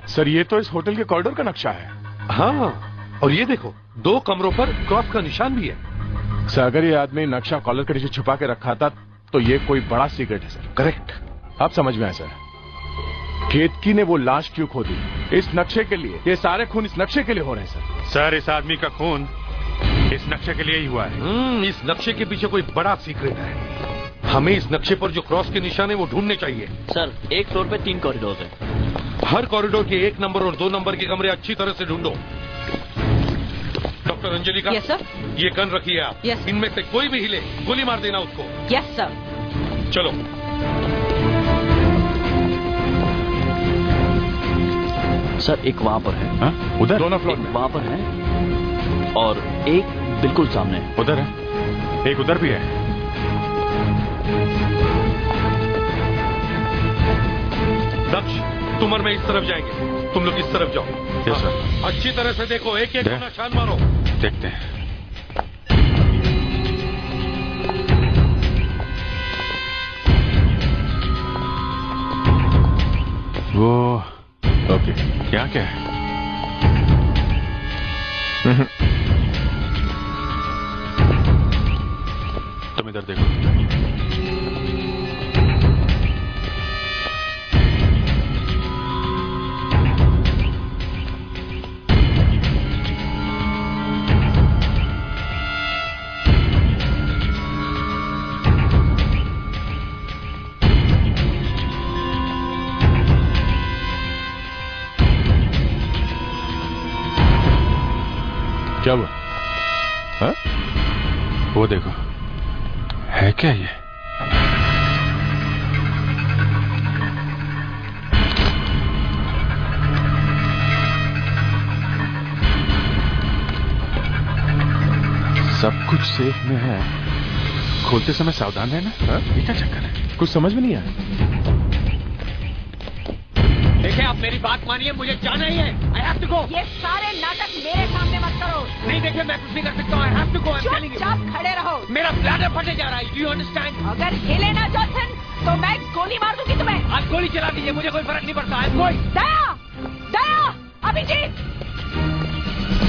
सर ये तो इस होटल के कॉरिडोर का नक्शा है। हाँ, और ये देखो 2 कमरों पर क्रॉस का निशान भी है। सर अगर ये आदमी नक्शा कॉलर के नीचे छुपा के रखा था तो ये कोई बड़ा सीक्रेट है सर। करेक्ट, आप समझ में आए सर। केतकी ने वो लाश क्यों खोदी? इस नक्शे के लिए। ये सारे खून इस नक्शे के लिए हो रहे हैं सर। सर इस आदमी का खून इस नक्शे के लिए ही हुआ है। इस नक्शे के पीछे कोई बड़ा सीक्रेट है। हमें इस नक्शे पर जो क्रॉस के निशान है वो ढूंढने चाहिए। सर एक फ्लोर पे 3 कॉरिडोर हैं। हर कॉरिडोर के 1 नंबर और 2 नंबर के कमरे अच्छी तरह से ढूंढो। डॉक्टर अंजलि का यस सर। ये गन रखिए आप। यस। इनमें से कोई भी हिले गोली मार देना उसको। Yes sir. चलो। सर एक वहां पर है। हा? उधर दोनों फ्लोर में वहां पर है और एक बिल्कुल सामने है। उधर है, एक उधर भी है। दक्ष तुम और मैं इस तरफ जाएंगे, तुम लोग इस तरफ जाओ। Yes sir. अच्छी तरह से देखो, एक एक निशान मारो। देखते हैं। वो ओके, यहाँ क्या है? तुम इधर देखो। क्या हुआ? हाँ? वो देखो, है क्या ये? सब कुछ सेफ में है। खोलते समय सावधान रहना। हाँ? ये क्या चक्कर है? कुछ समझ में नहीं आया। देखिए आप मेरी बात मानिए, मुझे जाना ही है। I have to go। ये सारे नाटक मेरे सामने मत करो। नहीं देखिए मैं कुछ नहीं कर सकता हूँ। I have to go। I'm telling you। चुपचाप खड़े रहो। मेरा ब्लैडर फटे जा रहा है। Do you understand? अगर हिले ना जॉनसन तो मैं गोली मार दूंगी तुम्हें। आप गोली चला दीजिए, मुझे कोई फर्क नहीं पड़ता। I'm going। दया, दया, अभिजीत।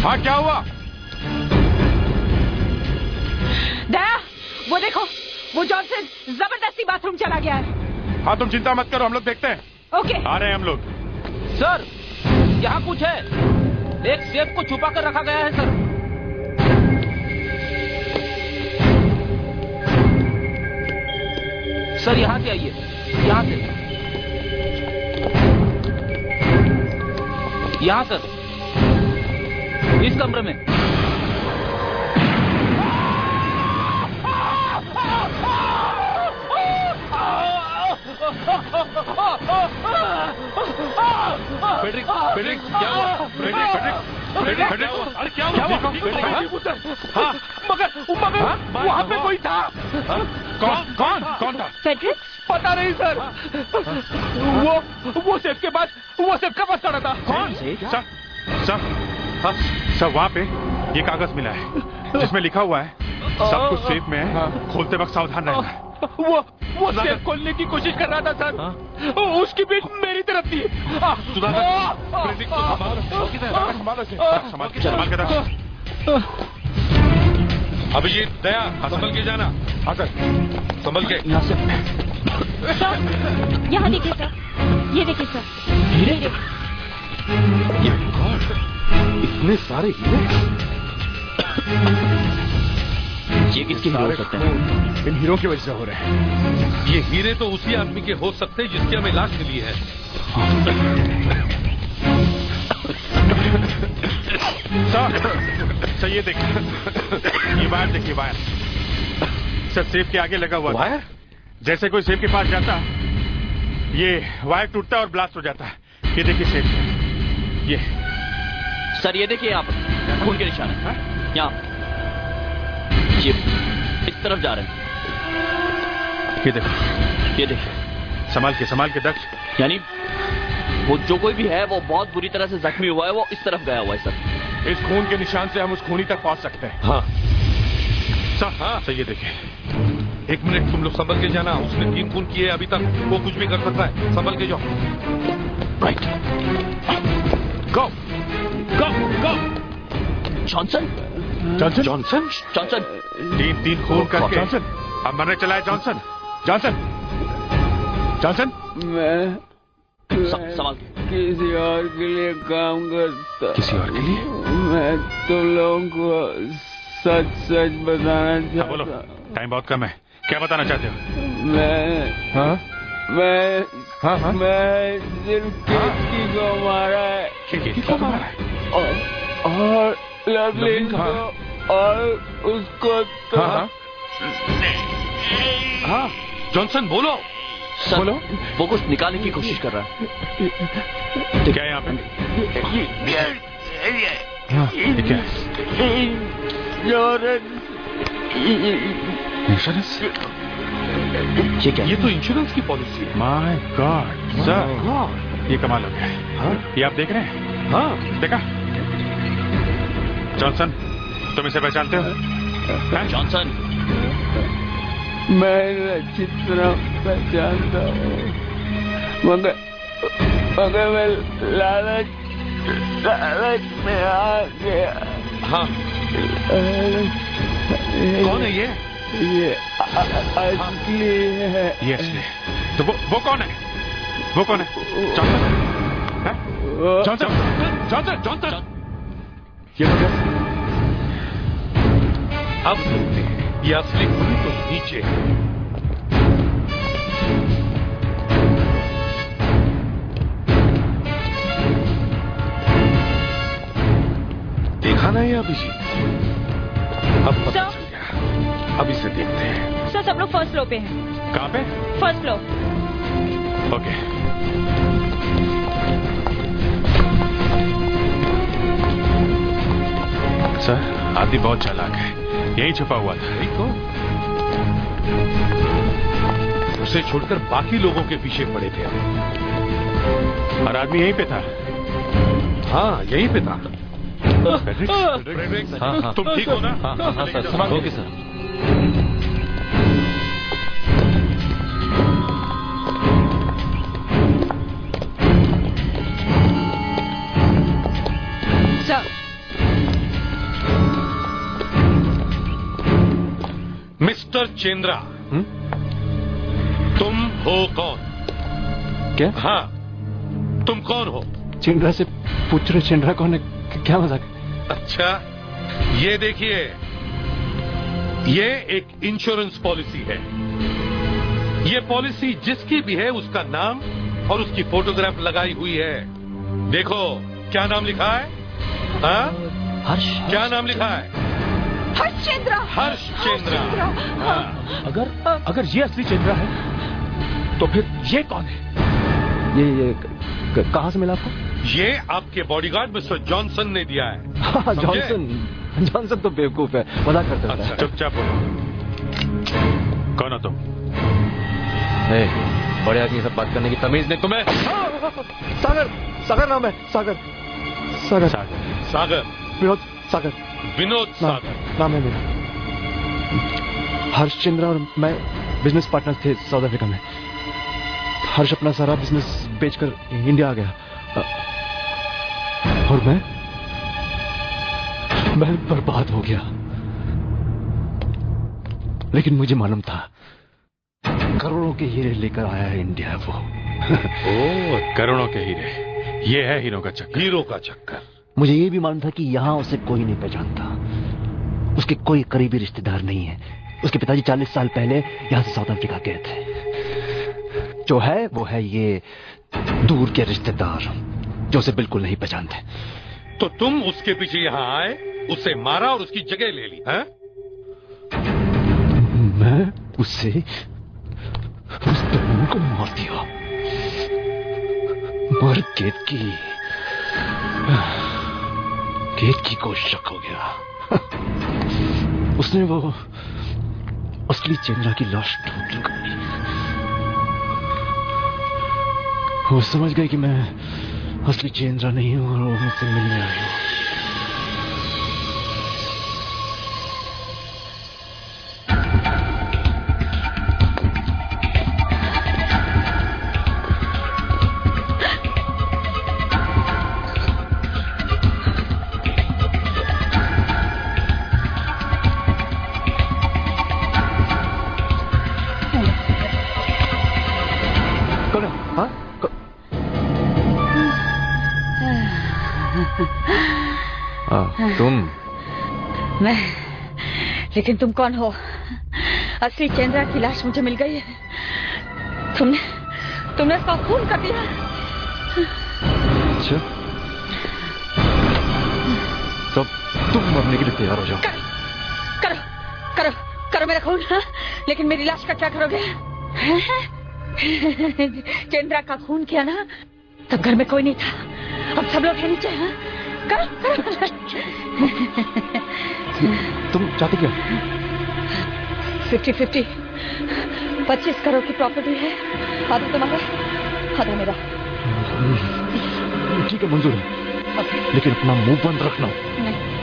हाँ क्या हुआ? दया, वो देखो, वो जॉनसन जबरदस्ती बाथरूम चला गया है। हाँ तुम चिंता मत करो, हम लोग देखते हैं। ओके। आ रहे हैं हम लोग। सर यहाँ कुछ है, एक सेफ को छुपा कर रखा गया है सर। सर यहाँ से आइए, यहाँ से, यहाँ सर, इस कमरे में। फेडरिक, फेडरिक क्या हुआ? फेडरिक, फेडरिक, फेडरिक, अरे क्या हुआ? हाँ, मगर वहाँ पे कोई था। कौन था? फेडरिक? पता नहीं सर। वो सेफ के पास, वो सेफ का पास खड़ा था। कौन? सर वहाँ पे ये कागज मिला है जिसमें लिखा हुआ है सब कुछ सेफ में है, खोलते वक्त सावधान रहना। वो सेफ खोलने की कोशिश कर रहा था सर। उसकी पीठ मेरी तरफ थी। संभाल के रख। अभिजीत, दया, संभल के जाना। हाँ सर, संभल के। यहाँ से। यहाँ देखिए सर, ये देखिए सर। हीरे? इतने सारे हीरे? ये किसके हीरे हो सकते हैं? इन हीरो की वजह से हो रहे हैं। ये हीरे तो उसी आदमी के हो सकते हैं जिसकी हमें लाश मिली है। सर ये देखिए, ये वायर देखिए, वायर सर सेफ के आगे लगा हुआ। वायर? जैसे कोई सेफ के पास जाता ये वायर टूटता है और ब्लास्ट हो जाता है। ये देखिए सेफ, ये सर ये देखिए यहाँ पर खून के निशान है। यहाँ ये इस तरफ जा रहे हैं। ये देखो, ये देखिए, संभाल के दक्ष। यानी वो जो कोई भी है वो बहुत बुरी तरह से जख्मी हुआ है, वो इस तरफ गया हुआ है सर। इस खून के निशान से हम उस खूनी तक पहुंच सकते हैं। हाँ सर ये देखिए, एक मिनट, तुम लोग संभल के जाना। उसने 3 खून किए अभी तक, वो कुछ भी कर सकता है। संभल के जाओ। राइट, गो गो गो। जॉनसन, जॉनसन, जॉनसन, जॉनसन, 3 खून करके जॉनसन, अब मरने चला है जॉनसन। जॉनसन, जॉनसन, मैं संभाल के। किसी और के लिए काम करता। किसी और के लिए? मैं तुम लोगों को सच सच बताना चाहता। बोलो, टाइम बहुत कम है। क्या बताना चाहते हो? मैं सिर्फ किसी को मारा है। किसी को मारा है? और लवलिन को और उसको तो। हाँ जॉनसन, बोलो। सर, बोलो। वो कुछ निकालने की कोशिश कर रहा है। क्या है यहाँ पे? ये क्या है? इंश्योरेंस? ये क्या? ये तो इंश्योरेंस की पॉलिसी है। माय गॉड सर, ये कमाल हो गया। ये आप देख रहे हैं? हाँ, देखा? जॉनसन, तुम इसे पहचानते हो? जॉनसन, मैं अच्छी तरह पहचानता हूँ, मगर मैं लालच में आ गया। हाँ, कौन है ये? ये असली है। ये असली। तो वो कौन है? वो कौन है? Johnson, Johnson, Johnson, Johnson. ये हो गया। अब सुनते हैं, ये असली खूनी तो नीचे है। देखा ना ये अभिजीत, अब पता चल गया। अब इसे देखते हैं। सर, सब लोग फर्स्ट फ्लोर पे हैं। कहाँ पे? First floor. ओके। सर, आदि बहुत चालाक है, यही छुपा हुआ था। उसे छोड़कर बाकी लोगों के पीछे पड़े थे। और आदमी यहीं पे था। हाँ, यहीं पे था। फ्रेडरिक, हाँ, तुम ठीक हो ना? हाँ सर, ओके सर। मिस्टर चेंद्रा, तुम हो कौन? क्या? हाँ, तुम कौन हो? चेंद्रा से पूछ रहे, चेंद्रा कौन है? क्या मजाक? अच्छा, ये देखिए, ये एक इंश्योरेंस पॉलिसी है। ये पॉलिसी जिसकी भी है उसका नाम और उसकी फोटोग्राफ लगाई हुई है। देखो, क्या नाम लिखा है? हाँ? हर्ष। क्या नाम लिखा है? हर्ष चेंद्रा। हर्ष चेंद्रा। हाँ। अगर ये असली चेंद्रा है तो फिर ये कौन है? ये कहाँ से मिला आपको? ये आपके बॉडीगार्ड मिस्टर जॉनसन ने दिया है। हाँ, जॉनसन तो बेवकूफ है, मजाक करता है। चुपचाप बोलो, कौन हो तुम? बड़े आदमी से बात करने की तमीज नहीं तुम्हें? सागर नाम है। सागर विनोद सागर नाम है मेरा। हर्ष चंद्रा और मैं बिजनेस पार्टनर थे साउथ अफ्रीका में। हर्ष अपना सारा बिजनेस बेचकर इंडिया आ गया और मैं बर्बाद हो गया। लेकिन मुझे मालूम था करोड़ों के हीरे लेकर आया है इंडिया वो। ओह, करोड़ों के हीरे, ये है हीरो का चक्कर। हीरो का चक्कर। मुझे ये भी मालूम था कि यहाँ उसे कोई नहीं पहचानता, उसके कोई करीबी रिश्तेदार नहीं है। उसके पिताजी 40 साल पहले यहाँ से साउथ अफ्रीका गए थे। जो है वो है ये दूर के रिश्तेदार जो उसे बिल्कुल नहीं पहचानते। तो तुम उसके पीछे यहाँ आए, उसे मारा और उसकी जगह ले ली, हैं? मैं उससे उस दोनों को मार दिया और केतकी को शक हो गया। उसने वो असली चेंद्रा की लाश ढूंढ ली। वो समझ गई कि मैं असली चेंद्रा नहीं हूं और वो मुझसे मिलने आई हूं। हाँ? तुम? मैं? लेकिन तुम कौन हो? असली चंद्रा की लाश मुझे मिल गई है। तुमने उसका खून कर दिया। अच्छा, तो तुम मरने के लिए तैयार हो जाओ। करो करो करो मेरा खून, हाँ? लेकिन मेरी लाश का क्या करोगे? चंद्रा का खून किया ना, तब घर में कोई नहीं था, अब सब लोग हैं नीचे। हाँ? करो करो। तुम चाहते क्या? 50-50, 25 करोड़ की प्रॉपर्टी है, आधा तुम्हारा आधा मेरा। ठीक है, मंजूर है, लेकिन अपना मुंह बंद रखना।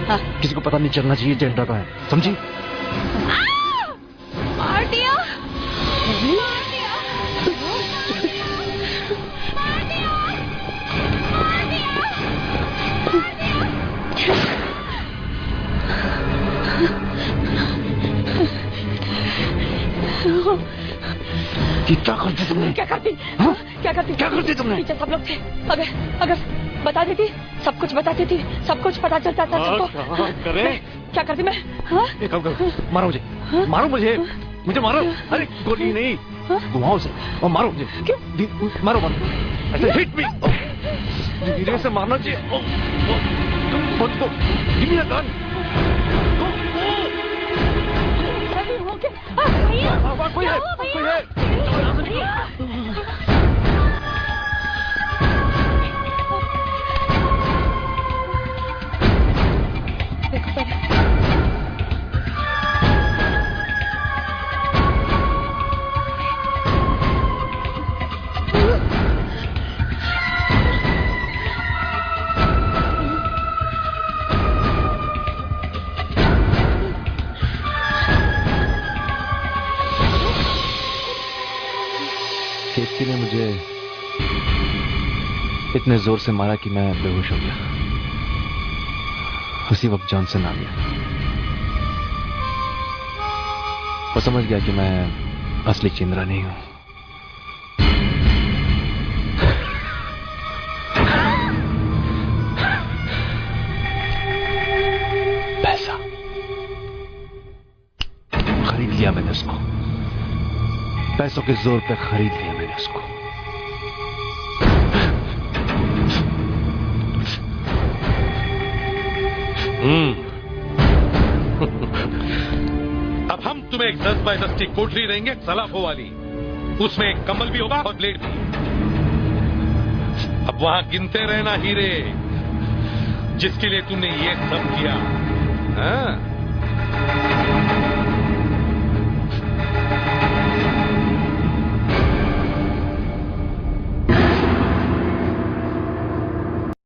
हाँ। किसी को पता नहीं चलना चाहिए चंद्रा का है, समझी? मार दिया। क्या करती तुमने? क्या करती? हाँ? क्या करती तुमने? पीछे सब लोग थे। अगर बता देती, सब कुछ बता देती, सब कुछ पता चलता था सबको। क्या करती मैं? हाँ? एक काम करो, मारो मुझे। हाँ? मारो मुझे मारो। अरे गोली नहीं, घुमाओ से और मारो मुझे। क्यों? मारो ऐसे हिट मी। धीरे से मारना चाहिए। Give me a gun. कोई है? केतकी ने मुझे इतने जोर से मारा कि मैं बेहोश हो गया। उसी वक्त जॉनसन आ गया और समझ गया कि मैं असली चंद्रा नहीं हूं। पैसा खरीद लिया मैंने उसको, पैसों के जोर पे खरीद लिया मैंने उसको। अब हम तुम्हें एक 10 बाय 10 की कोठरी देंगे, सलाखों वाली। उसमें एक कम्बल भी होगा और ब्लेड भी। अब वहां गिनते रहना हीरे, जिसके लिए तुमने ये सब किया। हाँ?